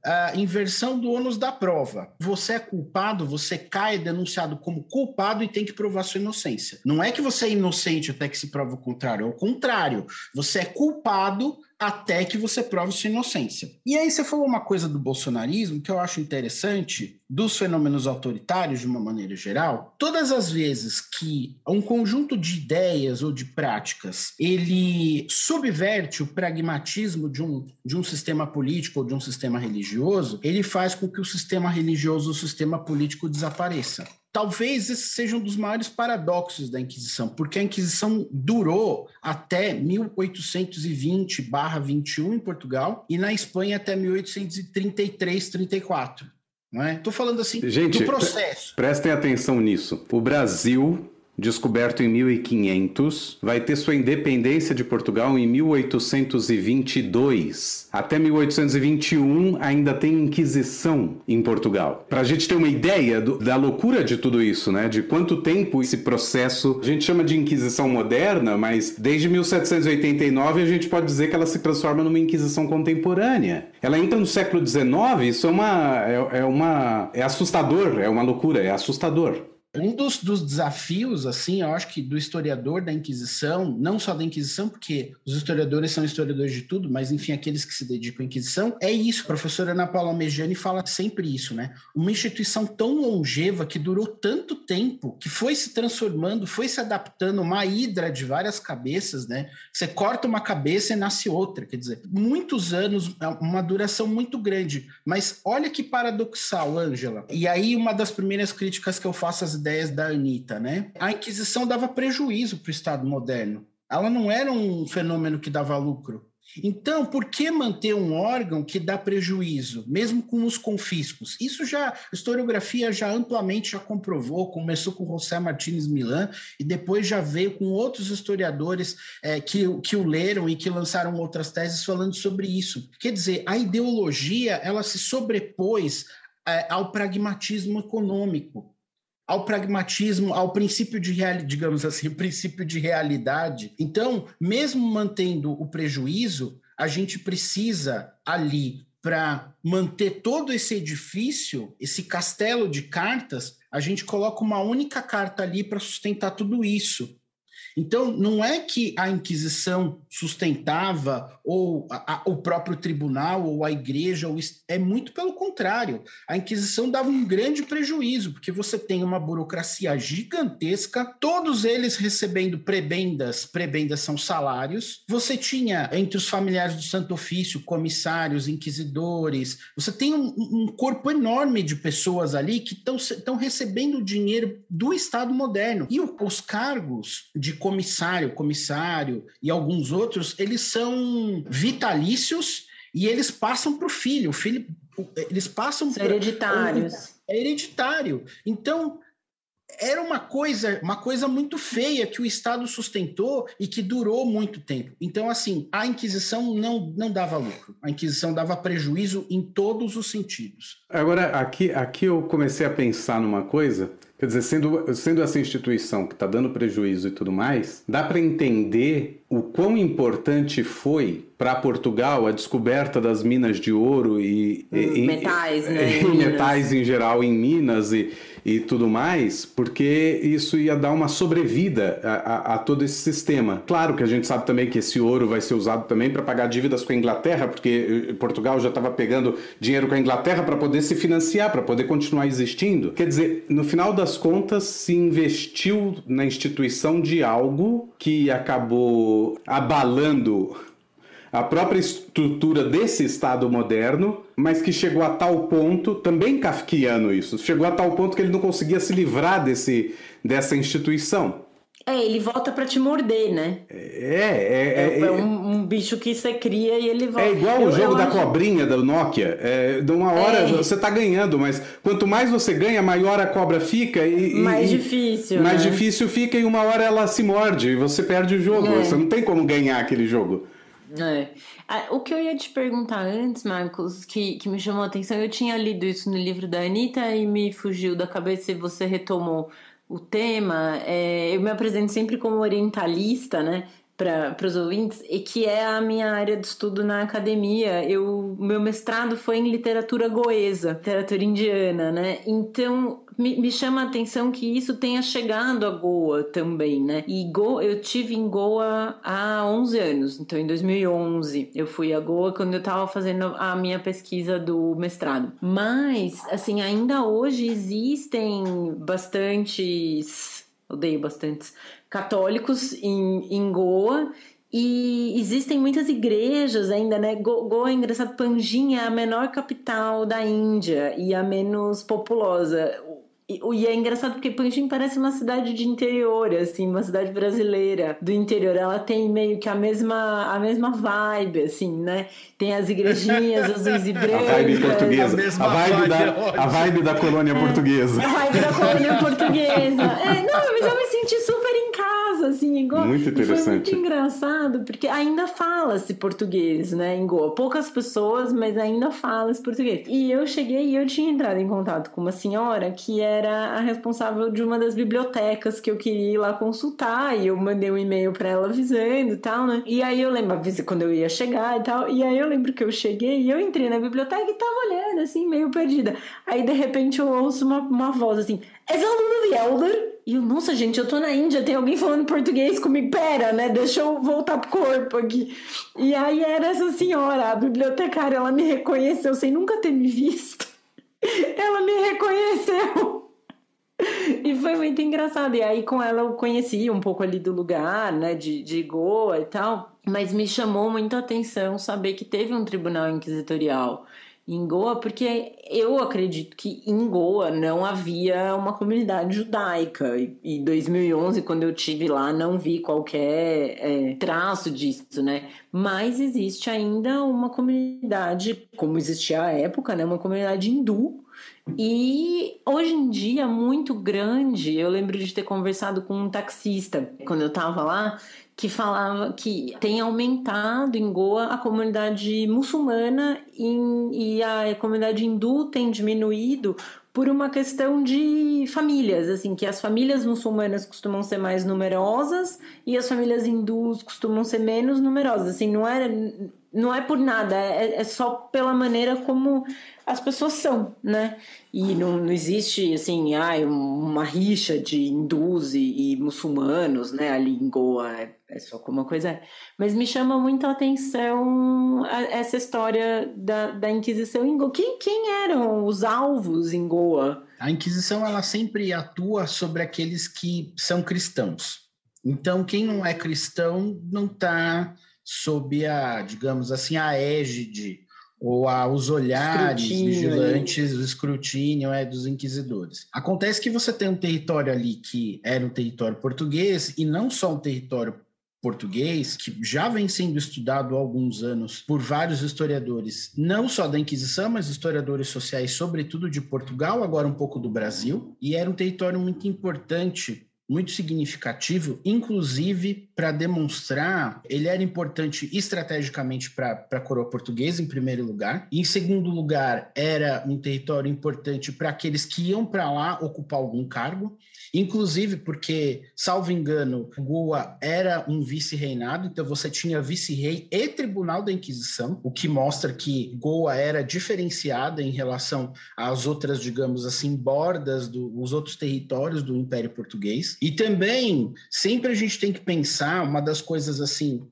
a inversão do ônus da prova. Você é culpado, você cai denunciado como culpado e tem que provar sua inocência. Não é que você é inocente até que se prova o contrário, é o contrário. Você é culpado até que você prove sua inocência. E aí você falou uma coisa do bolsonarismo que eu acho interessante, dos fenômenos autoritários de uma maneira geral. Todas as vezes que um conjunto de ideias ou de práticas, ele subverte o pragmatismo de um sistema político ou de um sistema religioso, ele faz com que o sistema religioso ou o sistema político desapareça. Talvez esse seja um dos maiores paradoxos da Inquisição, porque a Inquisição durou até 1820/21 em Portugal e na Espanha até 1833-34. Não é? Estou falando assim, gente, do processo. Prestem atenção nisso. O Brasil, descoberto em 1500, vai ter sua independência de Portugal em 1822. Até 1821 ainda tem Inquisição em Portugal. Para a gente ter uma ideia da loucura de tudo isso, né? De quanto tempo esse processo, a gente chama de Inquisição moderna, mas desde 1789 a gente pode dizer que ela se transforma numa Inquisição contemporânea. Ela entra no século XIX, isso é assustador, é uma loucura, é assustador. Um dos desafios, assim, eu acho que do historiador da Inquisição, não só da Inquisição, porque os historiadores são historiadores de tudo, mas, enfim, aqueles que se dedicam à Inquisição, é isso. A professora Ana Paula Mejani fala sempre isso, né? Uma instituição tão longeva, que durou tanto tempo, que foi se transformando, foi se adaptando, uma hidra de várias cabeças, né? Você corta uma cabeça e nasce outra, quer dizer, muitos anos, uma duração muito grande. Mas olha que paradoxal, Ângela. E aí, uma das primeiras críticas que eu faço às ideias da Anitta, né? A Inquisição dava prejuízo para o Estado moderno. Ela não era um fenômeno que dava lucro. Então, por que manter um órgão que dá prejuízo, mesmo com os confiscos? Isso a historiografia já amplamente comprovou, começou com José Martínez Milán e depois já veio com outros historiadores que o leram e que lançaram outras teses falando sobre isso. Quer dizer, a ideologia ela se sobrepôs ao pragmatismo econômico, ao pragmatismo, ao princípio de digamos assim, o princípio de realidade. Então, mesmo mantendo o prejuízo, a gente precisa ali, para manter todo esse edifício, esse castelo de cartas, a gente coloca uma única carta ali para sustentar tudo isso. Então, não é que a Inquisição sustentava, ou o próprio tribunal, ou a igreja, é muito pelo contrário. A Inquisição dava um grande prejuízo, porque você tem uma burocracia gigantesca, todos eles recebendo prebendas são salários, você tinha, entre os familiares do Santo Ofício, comissários, inquisidores, você tem um corpo enorme de pessoas ali que estão recebendo dinheiro do Estado moderno. E os cargos de comissário e alguns outros, eles são vitalícios e eles passam para o filho. Eles passam... São hereditários. É hereditário. Então, era uma coisa muito feia que o Estado sustentou e que durou muito tempo. Então, assim, a Inquisição não dava lucro. A Inquisição dava prejuízo em todos os sentidos. Agora, aqui eu comecei a pensar numa coisa. Quer dizer, sendo essa instituição que está dando prejuízo e tudo mais, dá para entender o quão importante foi para Portugal a descoberta das minas de ouro e metais, né? E metais em geral em Minas e tudo mais, porque isso ia dar uma sobrevida a todo esse sistema. Claro que a gente sabe também que esse ouro vai ser usado também para pagar dívidas com a Inglaterra, porque Portugal já estava pegando dinheiro com a Inglaterra para poder se financiar, para poder continuar existindo. Quer dizer, no final das contas, se investiu na instituição de algo que acabou abalando a própria estrutura desse Estado moderno, mas que chegou a tal ponto, também kafkiano isso, chegou a tal ponto que ele não conseguia se livrar dessa instituição. Ele volta pra te morder, né? É um bicho que você cria e ele volta. É igual o jogo da cobrinha da Nokia. De uma hora você tá ganhando, mas quanto mais você ganha, maior a cobra fica mais difícil. Mais difícil fica e uma hora ela se morde e você perde o jogo. Você não tem como ganhar aquele jogo. O que eu ia te perguntar antes, Marcos, que me chamou a atenção, eu tinha lido isso no livro da Anitta e me fugiu da cabeça e você retomou o tema. Eu me apresento sempre como orientalista, né, para os ouvintes, e que é a minha área de estudo na academia. Meu mestrado foi em literatura goesa, literatura indiana, né? Então me chama a atenção que isso tenha chegado a Goa também, né? E eu tive em Goa há 11 anos, então em 2011 eu fui a Goa quando eu estava fazendo a minha pesquisa do mestrado. Mas, assim, ainda hoje existem bastantes católicos em Goa, e existem muitas igrejas ainda, né? Goa é engraçado, Panjim é a menor capital da Índia e a menos populosa. E é engraçado porque Panjim parece uma cidade de interior, assim, uma cidade brasileira do interior. Ela tem meio que a mesma vibe, assim, né? Tem as igrejinhas azuis e brancas. A vibe portuguesa. A vibe da colônia portuguesa. A vibe da colônia portuguesa. Mas eu me senti super em casa, assim, em Goa. Muito interessante. E foi muito engraçado, porque ainda fala-se português, né, em Goa. Poucas pessoas, mas ainda fala-se português. E eu cheguei e eu tinha entrado em contato com uma senhora que era a responsável de uma das bibliotecas que eu queria ir lá consultar, e eu mandei um e-mail pra ela avisando e tal, né? E aí eu lembro, avisei quando eu ia chegar e tal, e aí eu lembro que eu cheguei e eu entrei na biblioteca e tava olhando, assim, meio perdida. Aí, de repente, eu ouço uma voz assim, "És aluna de Elder?" E eu, nossa, gente, eu tô na Índia, tem alguém falando português comigo, pera, né, deixa eu voltar pro corpo aqui. E aí era essa senhora, a bibliotecária, ela me reconheceu sem nunca ter me visto. Ela me reconheceu. E foi muito engraçado. E aí com ela eu conheci um pouco ali do lugar, né, de Goa e tal. Mas me chamou muito a atenção saber que teve um tribunal inquisitorial em Goa, porque eu acredito que em Goa não havia uma comunidade judaica. E em 2011, quando eu estive lá, não vi qualquer traço disso, né? Mas existe ainda uma comunidade, como existia à época, né? Uma comunidade hindu. E hoje em dia, muito grande. Eu lembro de ter conversado com um taxista quando eu estava lá, que falava que tem aumentado em Goa a comunidade muçulmana e a comunidade hindu tem diminuído por uma questão de famílias, assim, que as famílias muçulmanas costumam ser mais numerosas e as famílias hindus costumam ser menos numerosas, assim, não é por nada, é só pela maneira como as pessoas são, né? E não existe, assim, uma rixa de hindus e muçulmanos, né? Ali em Goa, é só como uma coisa. Mas me chama muito a atenção essa história da Inquisição em Goa. Quem eram os alvos em Goa? A Inquisição, ela sempre atua sobre aqueles que são cristãos. Então, quem não é cristão não está sob digamos assim, a égide ou os olhares vigilantes, o escrutínio dos inquisidores. Acontece que você tem um território ali que era um território português, e não só um território português, que já vem sendo estudado há alguns anos por vários historiadores, não só da Inquisição, mas historiadores sociais, sobretudo de Portugal, agora um pouco do Brasil, e era um território muito importante, muito significativo, inclusive para demonstrar, ele era importante estrategicamente para a coroa portuguesa, em primeiro lugar. Em segundo lugar, era um território importante para aqueles que iam para lá ocupar algum cargo, inclusive porque, salvo engano, Goa era um vice-reinado, então você tinha vice-rei e tribunal da Inquisição, o que mostra que Goa era diferenciada em relação às outras, digamos assim, bordas dos outros territórios do Império Português. E também, sempre a gente tem que pensar, uma das coisas assim,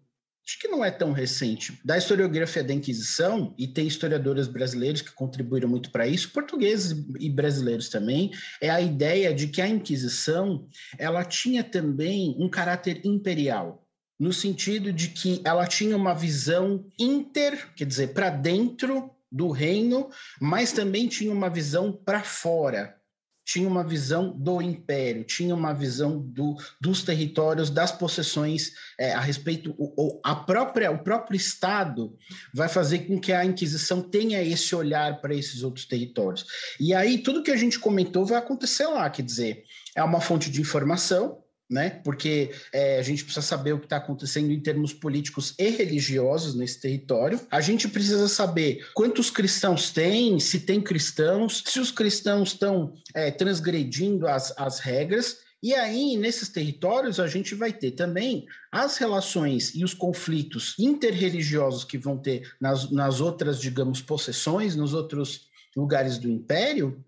acho que não é tão recente, da historiografia da Inquisição, e tem historiadores brasileiros que contribuíram muito para isso, portugueses e brasileiros também, é a ideia de que a Inquisição, ela tinha também um caráter imperial, no sentido de que ela tinha uma visão quer dizer, para dentro do reino, mas também tinha uma visão para fora, tinha uma visão do império, tinha uma visão dos territórios, das possessões a respeito, o próprio Estado vai fazer com que a Inquisição tenha esse olhar para esses outros territórios. E aí tudo que a gente comentou vai acontecer lá, quer dizer, é uma fonte de informação, né? Porque a gente precisa saber o que está acontecendo em termos políticos e religiosos nesse território. A gente precisa saber quantos cristãos tem, se tem cristãos, se os cristãos estão transgredindo as regras. E aí, nesses territórios, a gente vai ter também as relações e os conflitos interreligiosos que vão ter nas outras, digamos, possessões, nos outros lugares do Império.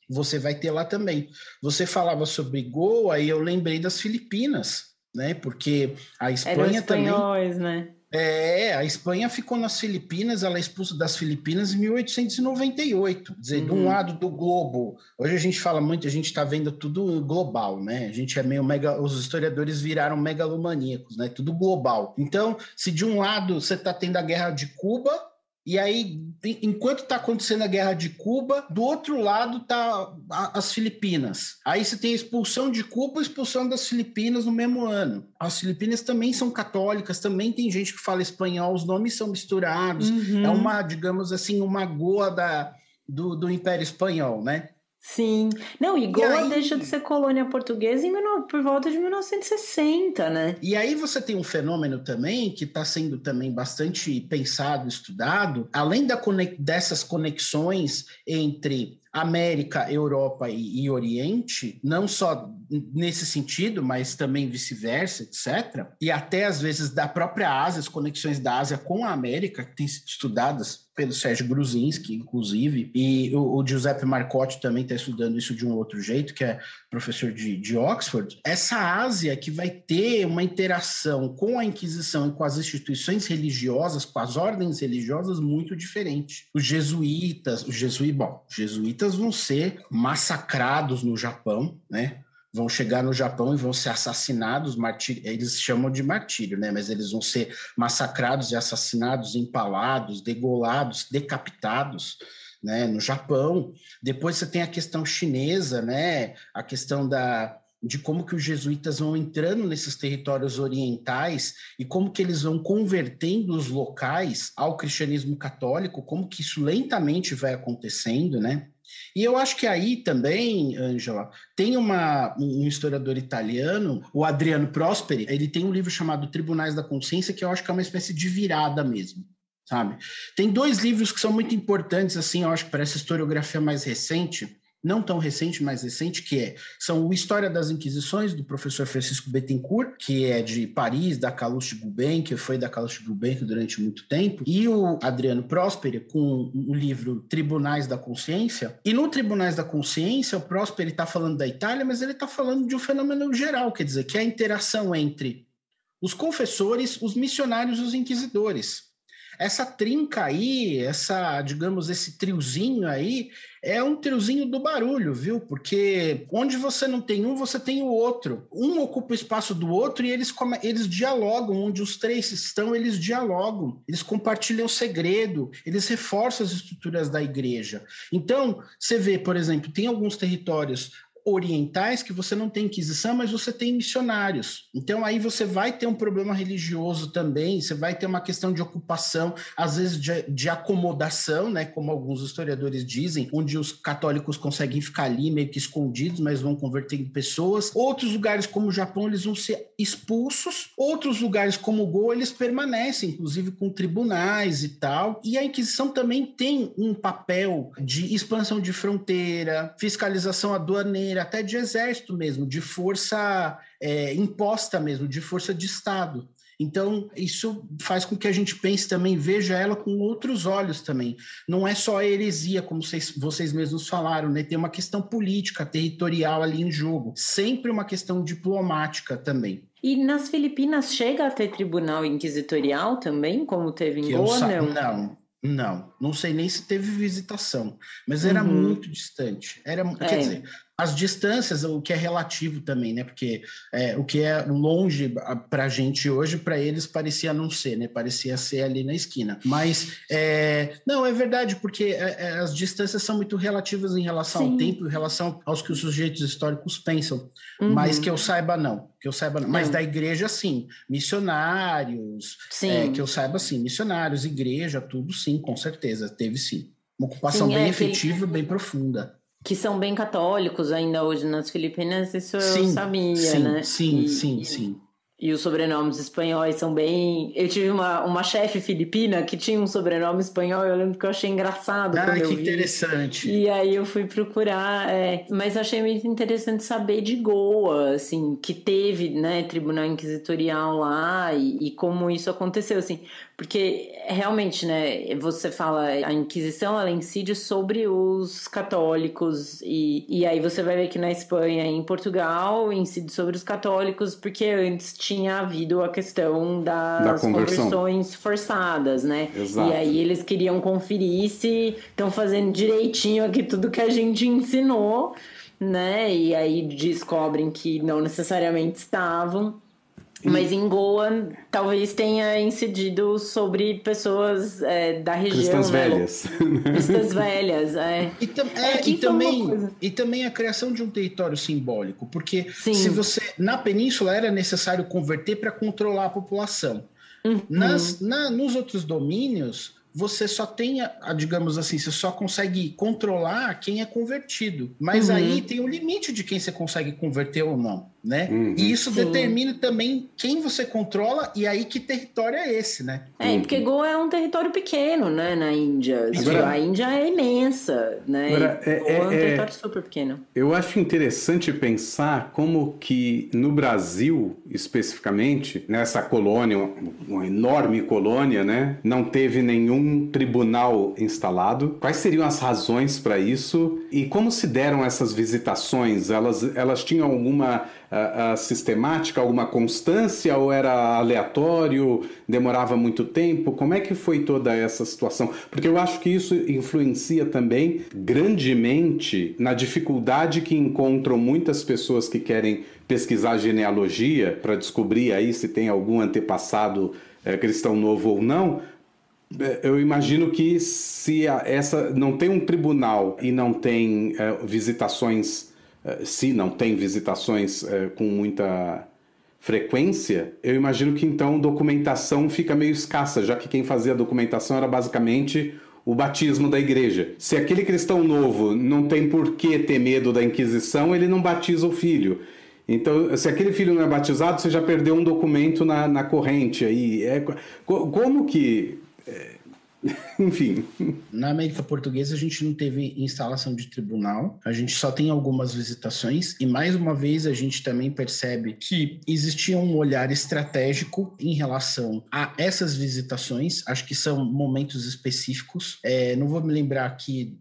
Você vai ter lá também. Você falava sobre Goa e eu lembrei das Filipinas, né? Porque a Espanha eram espanhóis, também... né? A Espanha ficou nas Filipinas, ela é expulsa das Filipinas em 1898. Quer dizer, de um lado do globo, hoje a gente fala muito, a gente está vendo tudo global, né? A gente é meio os historiadores viraram megalomaníacos, né? Tudo global. Então, se de um lado você está tendo a guerra de Cuba, e aí, enquanto está acontecendo a guerra de Cuba, do outro lado tá as Filipinas. Aí você tem a expulsão de Cuba e a expulsão das Filipinas no mesmo ano. As Filipinas também são católicas, também tem gente que fala espanhol, os nomes são misturados. É uma, digamos assim, uma Goa do Império Espanhol, né? Sim. Não, e Goa deixa de ser colônia portuguesa por volta de 1960, né? E aí você tem um fenômeno também que está sendo também bastante pensado, estudado, além dessas conexões entre América, Europa e Oriente, não só nesse sentido, mas também vice-versa, etc. E até, às vezes, da própria Ásia, as conexões da Ásia com a América, que têm sido estudadas pelo Sérgio Gruzinski, inclusive, e o Giuseppe Marcotti também está estudando isso de um outro jeito, que é professor de Oxford. Essa Ásia que vai ter uma interação com a Inquisição e com as instituições religiosas, com as ordens religiosas, muito diferente. Os jesuítas vão ser massacrados no Japão, né? vão chegar no Japão e vão ser assassinados, eles chamam de martírio, né? Mas eles vão ser massacrados e assassinados, empalados, degolados, decapitados, né? No Japão. Depois você tem a questão chinesa, né? A questão de como que os jesuítas vão entrando nesses territórios orientais e como que eles vão convertendo os locais ao cristianismo católico, como que isso lentamente vai acontecendo, né? E eu acho que aí também, Ângela, tem um historiador italiano, o Adriano Prosperi, ele tem um livro chamado Tribunais da Consciência, que eu acho que é uma espécie de virada mesmo, sabe? Tem 2 livros que são muito importantes, assim, eu acho, para essa historiografia mais recente, não tão recente, mais recente, são o História das Inquisições, do professor Francisco Bettencourt, que é de Paris, da Calouste-Gulbenkian, que foi da Calouste-Gulbenkian durante muito tempo, e o Adriano Prosperi, com o livro Tribunais da Consciência. E no Tribunais da Consciência, o Prosperi está falando da Itália, mas ele está falando de um fenômeno geral, quer dizer, que é a interação entre os confessores, os missionários e os inquisidores. Essa trinca aí, digamos, esse triozinho aí, é um triozinho do barulho, viu? Porque onde você não tem um, você tem o outro. Um ocupa o espaço do outro e eles dialogam. Onde os 3 estão, eles dialogam. Eles compartilham segredo, eles reforçam as estruturas da igreja. Então, você vê, por exemplo, tem alguns territórios orientais que você não tem Inquisição, mas você tem missionários. Então aí você vai ter um problema religioso também, você vai ter uma questão de ocupação, às vezes de acomodação, né, como alguns historiadores dizem, onde os católicos conseguem ficar ali meio que escondidos, mas vão convertendo pessoas. Outros lugares como o Japão, eles vão ser expulsos. Outros lugares como o Goa, eles permanecem, inclusive com tribunais e tal. E a Inquisição também tem um papel de expansão de fronteira, fiscalização aduaneira, até de exército mesmo, de força imposta mesmo, de força de Estado. Então, isso faz com que a gente pense também, veja ela com outros olhos também. Não é só a heresia, como vocês mesmos falaram, né? Tem uma questão política, territorial ali em jogo. Sempre uma questão diplomática também. E nas Filipinas chega a ter tribunal inquisitorial também, como teve em Goa, não? Não sei nem se teve visitação, mas era muito distante. Quer dizer, as distâncias, o que é relativo também, né? Porque o que é longe para a gente hoje, para eles parecia não ser, né? Parecia ser ali na esquina. Mas, não, é verdade, porque as distâncias são muito relativas em relação ao tempo, em relação aos que os sujeitos históricos pensam. Mas que eu saiba, não. Mas da igreja, sim. Missionários, que eu saiba, sim. Missionários, igreja, tudo sim, com certeza. Teve sim. Uma ocupação bem efetiva, bem profunda. Que são bem católicos ainda hoje nas Filipinas, isso eu sabia, né? Sim. E os sobrenomes espanhóis são bem... Eu tive uma chefe filipina que tinha um sobrenome espanhol, eu lembro que eu achei engraçado quando eu vi. Que interessante. E aí eu fui procurar, mas achei muito interessante saber de Goa, assim, que teve, né, tribunal inquisitorial lá e como isso aconteceu, assim. Porque, realmente, né, você fala, a Inquisição, ela incide sobre os católicos e aí você vai ver que na Espanha e em Portugal incide sobre os católicos, porque antes tinha havido a questão das conversões forçadas, né? Exato. E aí eles queriam conferir se estão fazendo direitinho aqui tudo que a gente ensinou, né? E aí descobrem que não necessariamente estavam. Mas em Goa, talvez tenha incidido sobre pessoas da região. Cristãs velhas. Cristãs velhas, E também a criação de um território simbólico, porque se você na península era necessário converter para controlar a população. Nos outros domínios, você só tem, digamos assim, você só consegue controlar quem é convertido. Mas aí tem um limite de quem você consegue converter ou não, né? E isso determina também quem você controla e aí que território é esse, né? Porque Goa é um território pequeno, né, na Índia. Agora, a Índia é imensa, né? Agora, Goa é um território super pequeno. Eu acho interessante pensar como que no Brasil, especificamente, nessa colônia, uma enorme colônia, né? Não teve nenhum um tribunal instalado? Quais seriam as razões para isso? E como se deram essas visitações? Elas tinham alguma sistemática, alguma constância, ou era aleatório, demorava muito tempo? Como é que foi toda essa situação? Porque eu acho que isso influencia também grandemente na dificuldade que encontram muitas pessoas que querem pesquisar genealogia para descobrir aí se tem algum antepassado cristão novo ou não. Eu imagino que se não tem um tribunal e não tem visitações, se não tem visitações com muita frequência, eu imagino que então documentação fica meio escassa, já que quem fazia a documentação era basicamente o batismo da igreja. Se aquele cristão novo não tem por que ter medo da Inquisição, ele não batiza o filho. Então, se aquele filho não é batizado, você já perdeu um documento na corrente aí. Como que... Enfim. Na América Portuguesa a gente não teve instalação de tribunal, a gente só tem algumas visitações e mais uma vez a gente também percebe que existia um olhar estratégico em relação a essas visitações. Acho que são momentos específicos, não vou me lembrar aqui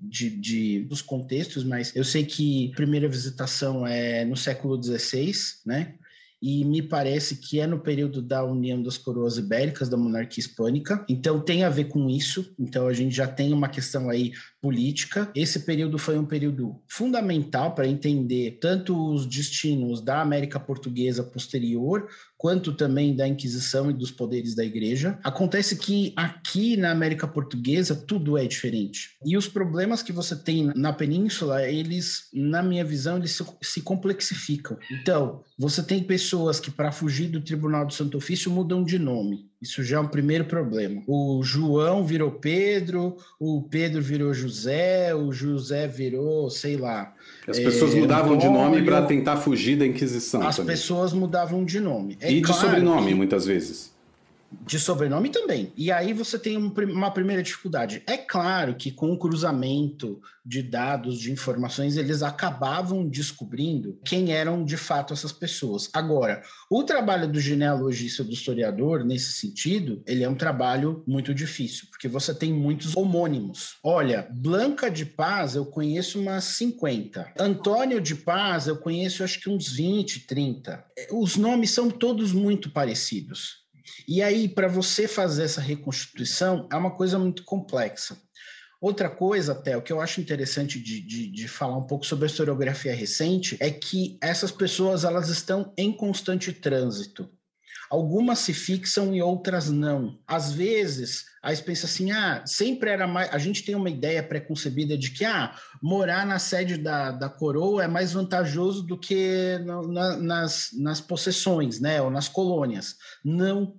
dos contextos, mas eu sei que a primeira visitação é no século XVI, né? E me parece que é no período da União das Coroas Ibéricas, da monarquia hispânica, então tem a ver com isso, então a gente já tem uma questão aí política. Esse período foi um período fundamental para entender tanto os destinos da América Portuguesa posterior, quanto também da Inquisição e dos poderes da Igreja. Acontece que aqui na América Portuguesa tudo é diferente. E os problemas que você tem na península, eles, na minha visão, eles se complexificam. Então, você tem pessoas que, para fugir do Tribunal do Santo Ofício, mudam de nome. Isso já é um primeiro problema. O João virou Pedro, o Pedro virou José, o José virou, sei lá... As pessoas mudavam de nome para tentar fugir da Inquisição. As pessoas mudavam de nome. E de sobrenome, muitas vezes. De sobrenome também. E aí você tem uma primeira dificuldade. É claro que com o cruzamento de dados, de informações, eles acabavam descobrindo quem eram de fato essas pessoas. Agora, o trabalho do genealogista, do historiador, nesse sentido, ele é um trabalho muito difícil, porque você tem muitos homônimos. Olha, Blanca de Paz eu conheço umas 50. Antônio de Paz eu conheço acho que uns 20, 30. Os nomes são todos muito parecidos. E aí, para você fazer essa reconstituição, é uma coisa muito complexa. Outra coisa, até, o que eu acho interessante de falar um pouco sobre a historiografia recente é que essas pessoas elas estão em constante trânsito. Algumas se fixam e outras não. Às vezes, aí você pensa assim, sempre era mais... A gente tem uma ideia pré-concebida de que morar na sede da coroa é mais vantajoso do que nas possessões, né, ou nas colônias. Não.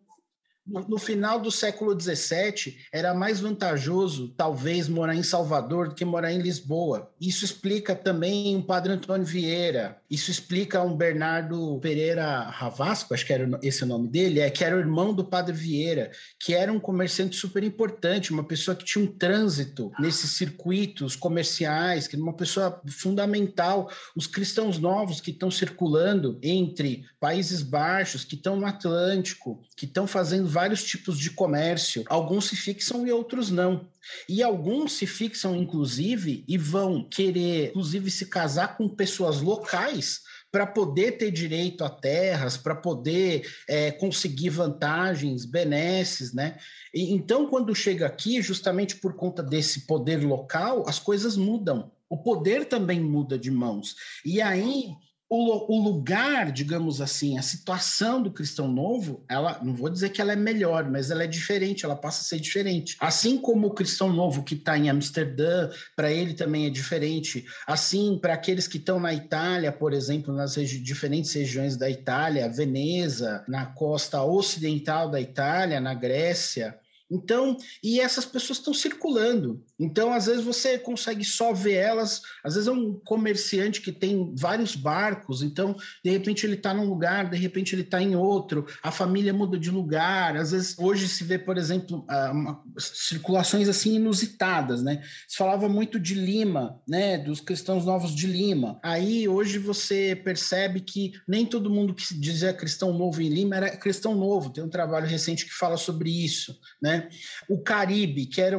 No final do século XVII, era mais vantajoso, talvez, morar em Salvador do que morar em Lisboa. Isso explica também um Padre Antônio Vieira. Isso explica um Bernardo Pereira Ravasco, acho que era esse o nome dele, que era o irmão do Padre Vieira, que era um comerciante super importante, uma pessoa que tinha um trânsito nesses circuitos comerciais, que era uma pessoa fundamental. Os cristãos novos que estão circulando entre Países Baixos, que estão no Atlântico, que estão fazendo vários tipos de comércio, alguns se fixam e outros não. E alguns se fixam, inclusive, e vão querer, inclusive, se casar com pessoas locais para poder ter direito a terras, para poder conseguir vantagens, benesses, né? E, então, quando chega aqui, justamente por conta desse poder local, as coisas mudam. O poder também muda de mãos. E aí... O lugar, digamos assim, a situação do cristão novo, ela, não vou dizer que ela é melhor, mas ela é diferente, ela passa a ser diferente. Assim como o cristão novo que está em Amsterdã, para ele também é diferente. Assim, para aqueles que estão na Itália, por exemplo, nas diferentes regiões da Itália, Veneza, na costa ocidental da Itália, na Grécia... Então, e essas pessoas estão circulando. Então, às vezes você consegue só ver elas, às vezes é um comerciante que tem vários barcos, então, de repente ele está num lugar, de repente ele está em outro, a família muda de lugar, às vezes hoje se vê, por exemplo, circulações assim inusitadas, né? Se falava muito de Lima, né? Dos cristãos novos de Lima. Aí, hoje você percebe que nem todo mundo que se dizia cristão novo em Lima era cristão novo. Tem um trabalho recente que fala sobre isso, né? né? O Caribe, que era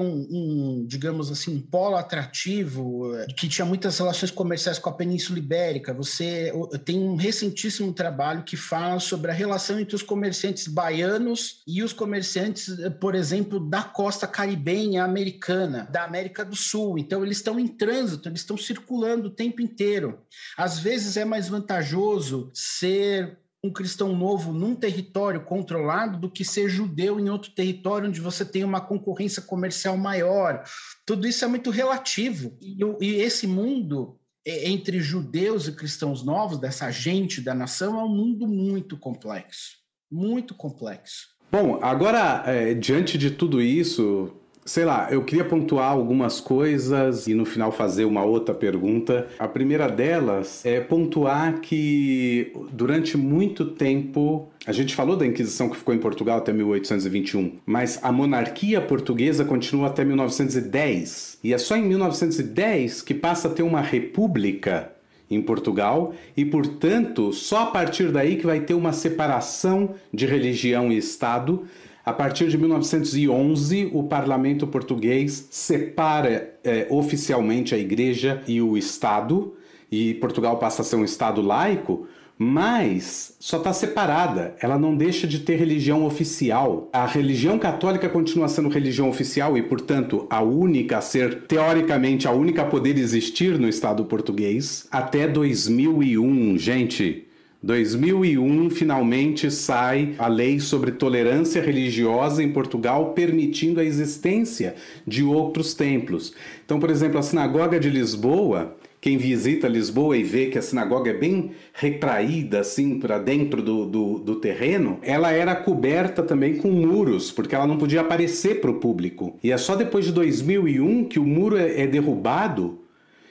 digamos assim, um polo atrativo, que tinha muitas relações comerciais com a Península Ibérica. Você tem um recentíssimo trabalho que fala sobre a relação entre os comerciantes baianos e os comerciantes, por exemplo, da costa caribenha americana, da América do Sul. Então, eles estão em trânsito, eles estão circulando o tempo inteiro. Às vezes é mais vantajoso ser um cristão novo num território controlado do que ser judeu em outro território onde você tem uma concorrência comercial maior. Tudo isso é muito relativo. E esse mundo entre judeus e cristãos novos, dessa gente da nação, é um mundo muito complexo. Muito complexo. Bom, agora, diante de tudo isso, sei lá, eu queria pontuar algumas coisas e no final fazer uma outra pergunta. A primeira delas é pontuar que durante muito tempo, a gente falou da Inquisição que ficou em Portugal até 1821, mas a monarquia portuguesa continua até 1910. E é só em 1910 que passa a ter uma república em Portugal e, portanto, só a partir daí que vai ter uma separação de religião e Estado. A partir de 1911, o parlamento português separa oficialmente a igreja e o Estado, e Portugal passa a ser um Estado laico, mas só está separada, ela não deixa de ter religião oficial. A religião católica continua sendo religião oficial e, portanto, a única a ser, teoricamente, a única a poder existir no Estado português até 2001, gente. 2001, finalmente sai a lei sobre tolerância religiosa em Portugal, permitindo a existência de outros templos. Então, por exemplo, a Sinagoga de Lisboa, quem visita Lisboa e vê que a sinagoga é bem retraída, assim, para dentro do terreno, ela era coberta também com muros, porque ela não podia aparecer para o público. E é só depois de 2001 que o muro é derrubado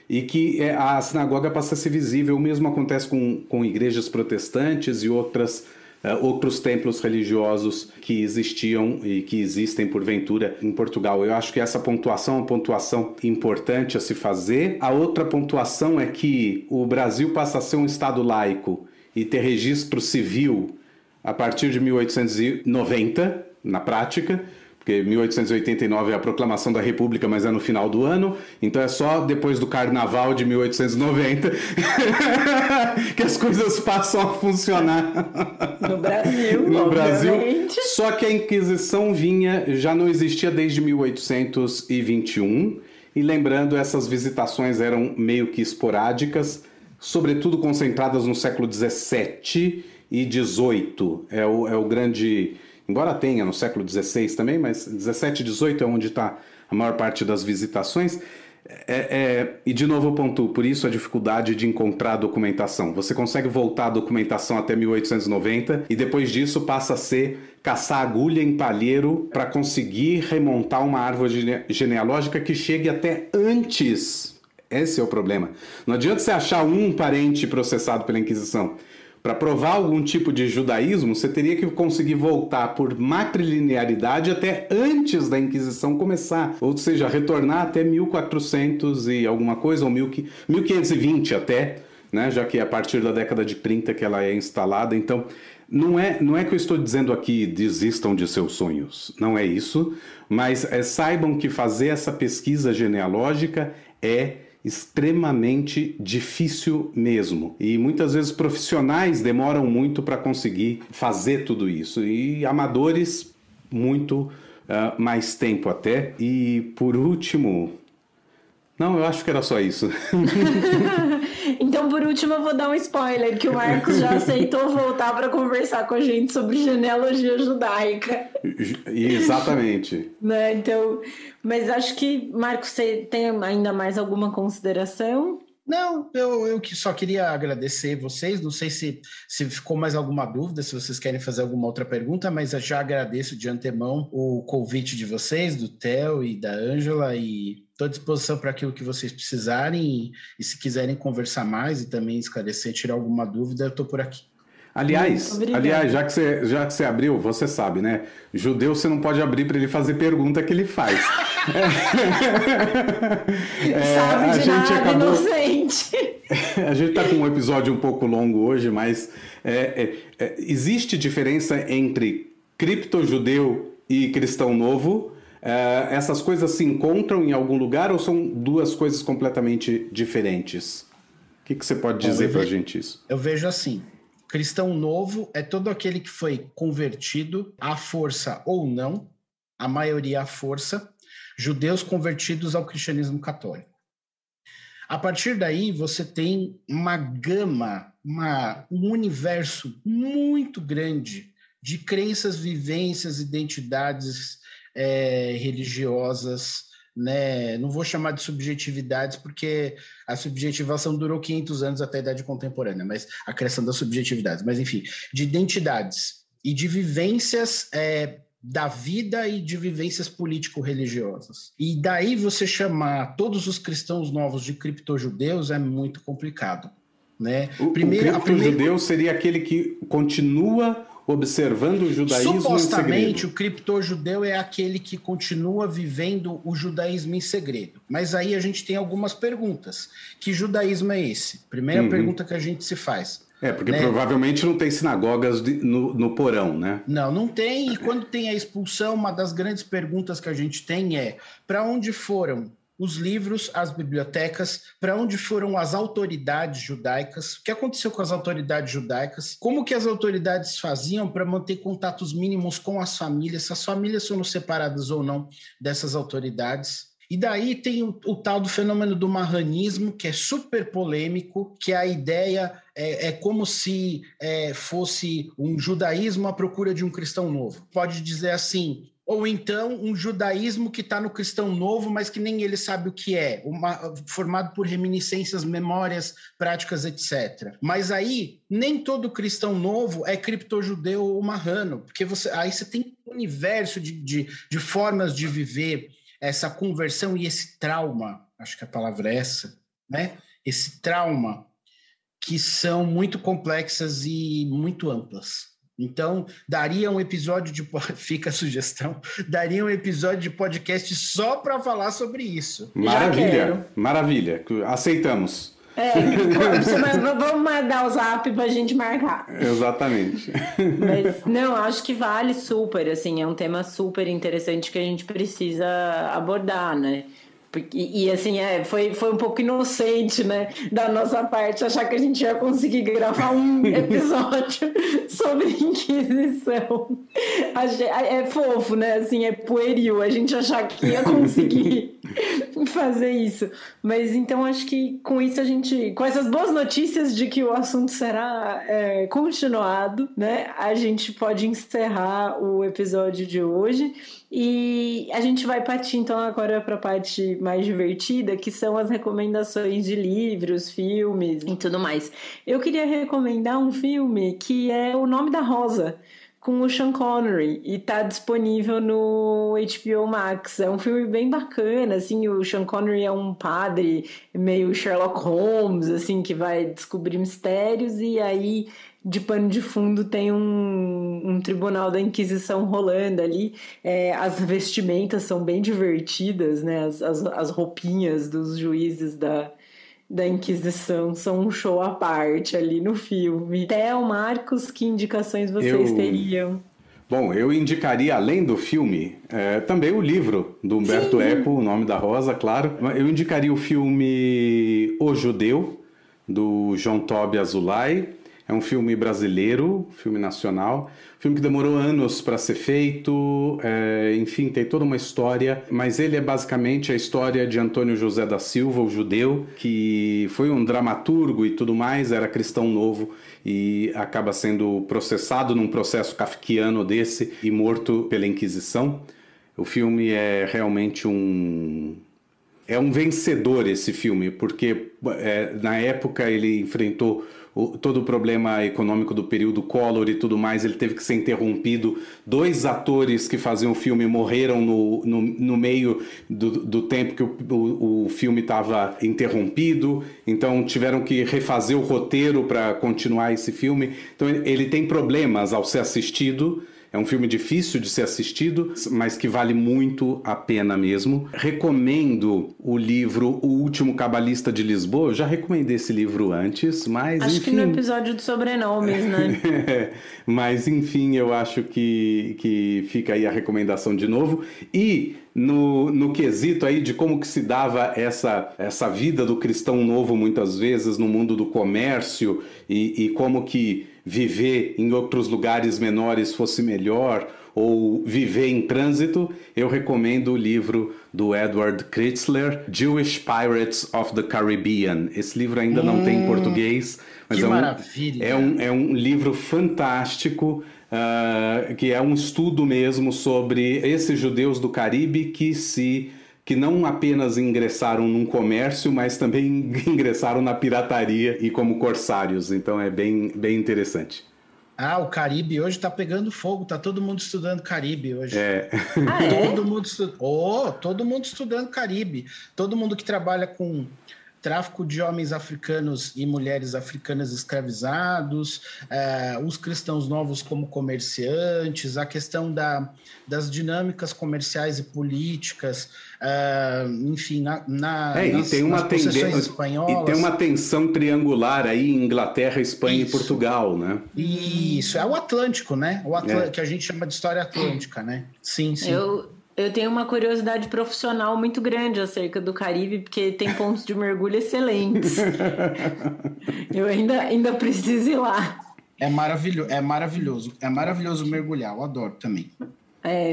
e que a sinagoga passa a ser visível. O mesmo acontece com igrejas protestantes e outros templos religiosos que existiam e que existem porventura em Portugal. Eu acho que essa pontuação é uma pontuação importante a se fazer. A outra pontuação é que o Brasil passa a ser um Estado laico e ter registro civil a partir de 1890, na prática, porque 1889 é a proclamação da República, mas é no final do ano, então é só depois do Carnaval de 1890 que as coisas passam a funcionar. No Brasil, no Brasil. Obviamente. Só que a Inquisição já não existia desde 1821, e lembrando, essas visitações eram meio que esporádicas, sobretudo concentradas no século XVII e XVIII. É o grande... Embora tenha no século XVI também, mas 17 e 18 é onde está a maior parte das visitações. E de novo eu pontuo, por isso a dificuldade de encontrar documentação. Você consegue voltar a documentação até 1890 e depois disso passa a ser caçar agulha em palheiro para conseguir remontar uma árvore genealógica que chegue até antes. Esse é o problema. Não adianta você achar um parente processado pela Inquisição. Para provar algum tipo de judaísmo, você teria que conseguir voltar por matrilinearidade até antes da Inquisição começar. Ou seja, retornar até 1400 e alguma coisa, ou 1520 até, né? Já que é a partir da década de 30 que ela é instalada. Então, não é que eu estou dizendo aqui desistam de seus sonhos. Não é isso. Mas saibam que fazer essa pesquisa genealógica é extremamente difícil mesmo, e muitas vezes profissionais demoram muito para conseguir fazer tudo isso, e amadores muito mais tempo até. E por último, não, eu acho que era só isso. Então, por último, eu vou dar um spoiler, que o Marcos já aceitou voltar para conversar com a gente sobre genealogia judaica. Exatamente. Né? Então, mas acho que, Marcos, você tem ainda mais alguma consideração? Não, eu só queria agradecer vocês. Não sei se ficou mais alguma dúvida, se vocês querem fazer alguma outra pergunta, mas eu já agradeço de antemão o convite de vocês, do Theo e da Ângela, e estou à disposição para aquilo que vocês precisarem, e se quiserem conversar mais e também esclarecer, tirar alguma dúvida, eu estou por aqui. Aliás, já que você abriu, você sabe, né? Judeu você não pode abrir para ele fazer pergunta que ele faz. Sabe de nada, inocente. A gente está com um episódio um pouco longo hoje, mas existe diferença entre criptojudeu e cristão novo, essas coisas se encontram em algum lugar ou são duas coisas completamente diferentes? O que você pode dizer para a gente isso? Eu vejo assim, cristão novo é todo aquele que foi convertido à força ou não, a maioria à força, judeus convertidos ao cristianismo católico. A partir daí, você tem uma gama, um universo muito grande de crenças, vivências, identidades religiosas, né? Não vou chamar de subjetividades, porque a subjetivação durou 500 anos até a Idade Contemporânea, mas a criação das subjetividades. Mas, enfim, de identidades e de vivências da vida e de vivências político-religiosas. E daí você chamar todos os cristãos novos de criptojudeus é muito complicado, né? O criptojudeu seria aquele que continua observando o judaísmo supostamente, em segredo. o criptojudeu é aquele que continua vivendo o judaísmo em segredo. Mas aí a gente tem algumas perguntas. Que judaísmo é esse? Primeira pergunta que a gente se faz. Porque provavelmente não tem sinagogas no porão, né? Não tem. E quando tem a expulsão, uma das grandes perguntas que a gente tem é: para onde foram os livros, as bibliotecas, para onde foram as autoridades judaicas, o que aconteceu com as autoridades judaicas, como que as autoridades faziam para manter contatos mínimos com as famílias, se as famílias foram separadas ou não dessas autoridades. E daí tem o tal do fenômeno do marranismo, que é super polêmico, que a ideia é como se fosse um judaísmo à procura de um cristão novo. Pode dizer assim, ou então um judaísmo que está no cristão novo, mas que nem ele sabe o que é, formado por reminiscências, memórias, práticas, etc. Mas aí, nem todo cristão novo é criptojudeu ou marrano, porque aí você tem um universo de formas de viver essa conversão e esse trauma, acho que a palavra é essa, né? Esse trauma, que são muito complexas e muito amplas. Então, daria um episódio fica a sugestão, daria um episódio de podcast só para falar sobre isso. Maravilha, aceitamos. Vamos mandar o zap pra gente marcar. Exatamente. Mas, não, acho que vale super, assim, é um tema super interessante que a gente precisa abordar, né? E assim, foi um pouco inocente, né, da nossa parte, achar que a gente ia conseguir gravar um episódio sobre Inquisição. É fofo, né, assim, é pueril a gente achar que ia conseguir fazer isso. Mas então acho que com isso com essas boas notícias de que o assunto será continuado, né, a gente pode encerrar o episódio de hoje. E a gente vai partir então agora para a parte mais divertida, que são as recomendações de livros, filmes e tudo mais. Eu queria recomendar um filme que é O Nome da Rosa, com o Sean Connery, e tá disponível no HBO Max. É um filme bem bacana, assim, o Sean Connery é um padre meio Sherlock Holmes, assim, que vai descobrir mistérios, e aí de pano de fundo tem um tribunal da Inquisição rolando ali. As vestimentas são bem divertidas, né? As roupinhas dos juízes da Inquisição são um show à parte ali no filme. Theo, Marcos, que indicações vocês teriam? Bom, eu indicaria, além do filme, também o livro do Umberto Eco, O Nome da Rosa, claro. Eu indicaria o filme O Judeu, do João Tobias Ulay. É um filme brasileiro, filme nacional, filme que demorou anos para ser feito, enfim, tem toda uma história, mas ele é basicamente a história de Antônio José da Silva, o judeu, que foi um dramaturgo e tudo mais, era cristão novo e acaba sendo processado num processo kafkiano desse e morto pela Inquisição. O filme é realmente é um vencedor, esse filme, porque na época ele enfrentou todo o problema econômico do período Collor e tudo mais, ele teve que ser interrompido. 2 atores que faziam o filme morreram no meio do tempo que o filme estava interrompido, então tiveram que refazer o roteiro para continuar esse filme. Então ele tem problemas ao ser assistido, É um filme difícil de ser assistido, mas que vale muito a pena mesmo. Recomendo o livro O Último Cabalista de Lisboa. Eu já recomendei esse livro antes, mas acho enfim... que no episódio de sobrenomes, né? Mas enfim, eu acho que fica aí a recomendação de novo. E no quesito aí de como que se dava essa vida do cristão novo muitas vezes no mundo do comércio e como que viver em outros lugares menores fosse melhor, ou viver em trânsito, eu recomendo o livro do Edward Kritzler, Jewish Pirates of the Caribbean. Esse livro ainda não tem em português, mas maravilha! É um livro fantástico, que é um estudo mesmo sobre esses judeus do Caribe que não apenas ingressaram num comércio, mas também ingressaram na pirataria e como corsários. Então é bem, bem interessante. Ah, o Caribe hoje tá pegando fogo, tá todo mundo estudando Caribe hoje. Todo mundo estudando Caribe. Todo mundo que trabalha com tráfico de homens africanos e mulheres africanas escravizados, os cristãos novos como comerciantes, a questão das dinâmicas comerciais e políticas, enfim, nas possessões espanholas. E tem uma tensão triangular aí em Inglaterra, Espanha e Portugal, né? Isso, é o Atlântico, né? Que a gente chama de história atlântica, né? Sim. Eu tenho uma curiosidade profissional muito grande acerca do Caribe, porque tem pontos de mergulho excelentes. Eu ainda preciso ir lá. É maravilhoso mergulhar, eu adoro também.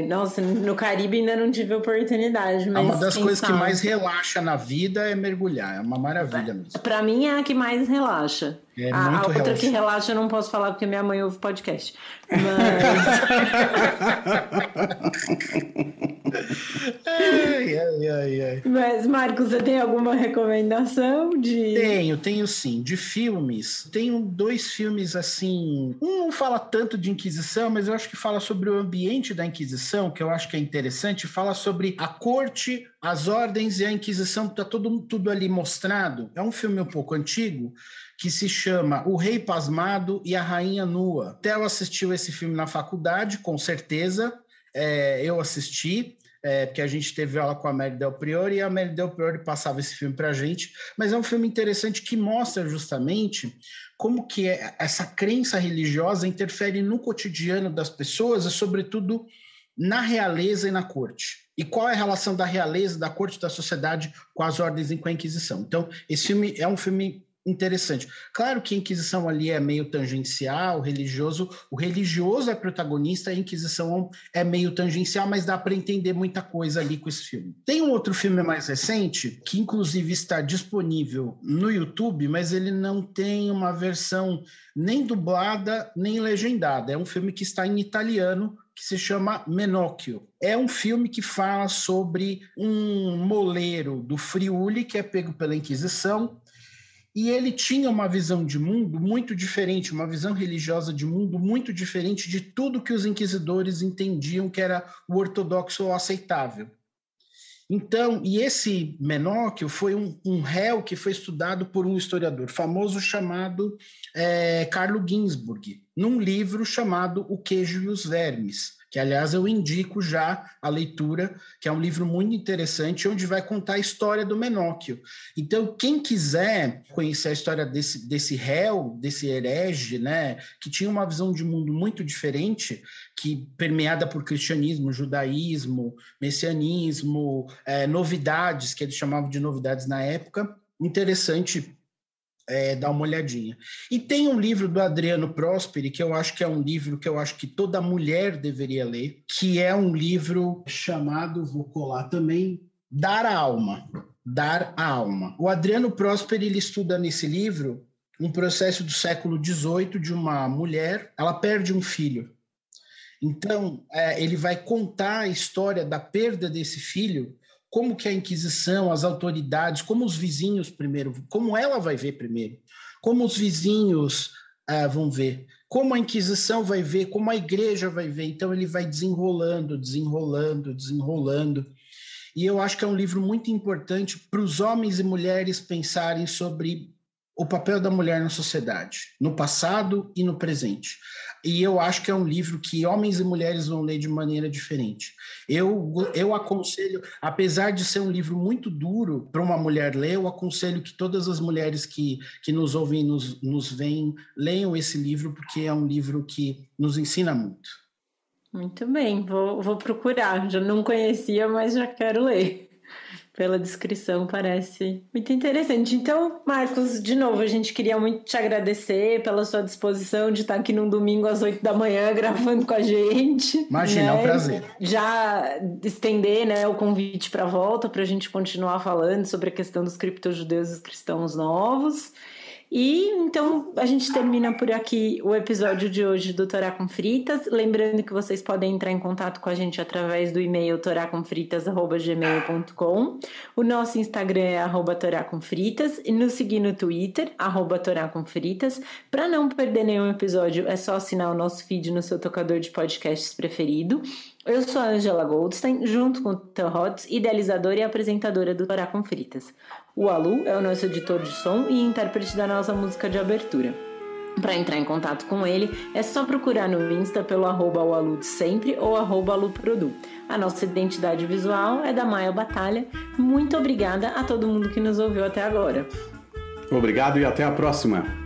Nossa, no Caribe ainda não tive oportunidade, mas uma das coisas que mais relaxa na vida é mergulhar, é uma maravilha mesmo. Pra mim é a que mais relaxa. A outra relaxa. Que relaxa eu não posso falar porque minha mãe ouve podcast. Mas... Mas, Marcos, você tem alguma recomendação de... Tenho sim, de filmes. Tenho 2 filmes assim, um não fala tanto de Inquisição, mas eu acho que fala sobre o ambiente da Inquisição, que eu acho que é interessante, fala sobre a corte, as ordens e a Inquisição, tá tudo ali mostrado. É um filme um pouco antigo, que se chama O Rei Pasmado e a Rainha Nua. Theo assistiu esse filme na faculdade, com certeza. Eu assisti, porque a gente teve aula com a Mary Del Priore, e a Mary Del Priore passava esse filme para a gente. Mas é um filme interessante que mostra justamente como que essa crença religiosa interfere no cotidiano das pessoas, e sobretudo na realeza e na corte. E qual é a relação da realeza, da corte, da sociedade com as ordens e com a Inquisição. Então, esse filme é um filme interessante. Claro que a Inquisição ali é meio tangencial, religioso. O religioso é protagonista, a Inquisição é meio tangencial, mas dá para entender muita coisa ali com esse filme. Tem um outro filme mais recente, que inclusive está disponível no YouTube, mas ele não tem uma versão nem dublada, nem legendada. É um filme que está em italiano, que se chama Menocchio. É um filme que fala sobre um moleiro do Friuli que é pego pela Inquisição, e ele tinha uma visão de mundo muito diferente, uma visão religiosa de mundo muito diferente de tudo que os inquisidores entendiam que era o ortodoxo ou aceitável. Então, e esse Menocchio foi um réu que foi estudado por um historiador famoso chamado Carlo Ginzburg, num livro chamado O Queijo e os Vermes, que, aliás, eu indico já a leitura, que é um livro muito interessante, onde vai contar a história do Menocchio. Então, quem quiser conhecer a história desse réu, desse herege, né, que tinha uma visão de mundo muito diferente, que permeada por cristianismo, judaísmo, messianismo, novidades, que eles chamavam de novidades na época, interessante dar uma olhadinha. E tem um livro do Adriano Prosperi, que eu acho que é um livro que eu acho que toda mulher deveria ler, que é um livro chamado, vou colar também, Dar a Alma. Dar a Alma. O Adriano Prosperi, ele estuda nesse livro um processo do século XVIII de uma mulher, ela perde um filho. Então, ele vai contar a história da perda desse filho, como que a Inquisição, as autoridades, como os vizinhos primeiro, como ela vai ver primeiro, como os vizinhos vão ver, como a Inquisição vai ver, como a igreja vai ver. Então ele vai desenrolando. E eu acho que é um livro muito importante para os homens e mulheres pensarem sobre o papel da mulher na sociedade, no passado e no presente. E eu acho que é um livro que homens e mulheres vão ler de maneira diferente. Eu aconselho, apesar de ser um livro muito duro para uma mulher ler, eu aconselho que todas as mulheres que nos ouvem e nos veem, leiam esse livro, porque é um livro que nos ensina muito. Muito bem, vou procurar. Já não conhecia, mas já quero ler. Pela descrição, parece muito interessante. Então, Marcos, de novo, a gente queria muito te agradecer pela sua disposição de estar aqui num domingo às 8 da manhã gravando com a gente. Imagina, é um prazer. Já estender, né, o convite para a volta, para a gente continuar falando sobre a questão dos criptojudeus e os cristãos novos. E então a gente termina por aqui o episódio de hoje do Torá com Fritas. Lembrando que vocês podem entrar em contato com a gente através do e-mail toracomfritas@gmail.com. O nosso Instagram é @toracomfritas e nos seguir no Twitter, @toracomfritas. Para não perder nenhum episódio, é só assinar o nosso feed no seu tocador de podcasts preferido. Eu sou a Angela Goldstein, junto com o Theo Hotz, idealizadora e apresentadora do Torá com Fritas. O Alu é o nosso editor de som e intérprete da nossa música de abertura. Para entrar em contato com ele, é só procurar no Insta pelo @oalu de sempre ou @aluprodu. A nossa identidade visual é da Maia Batalha. Muito obrigada a todo mundo que nos ouviu até agora. Obrigado e até a próxima!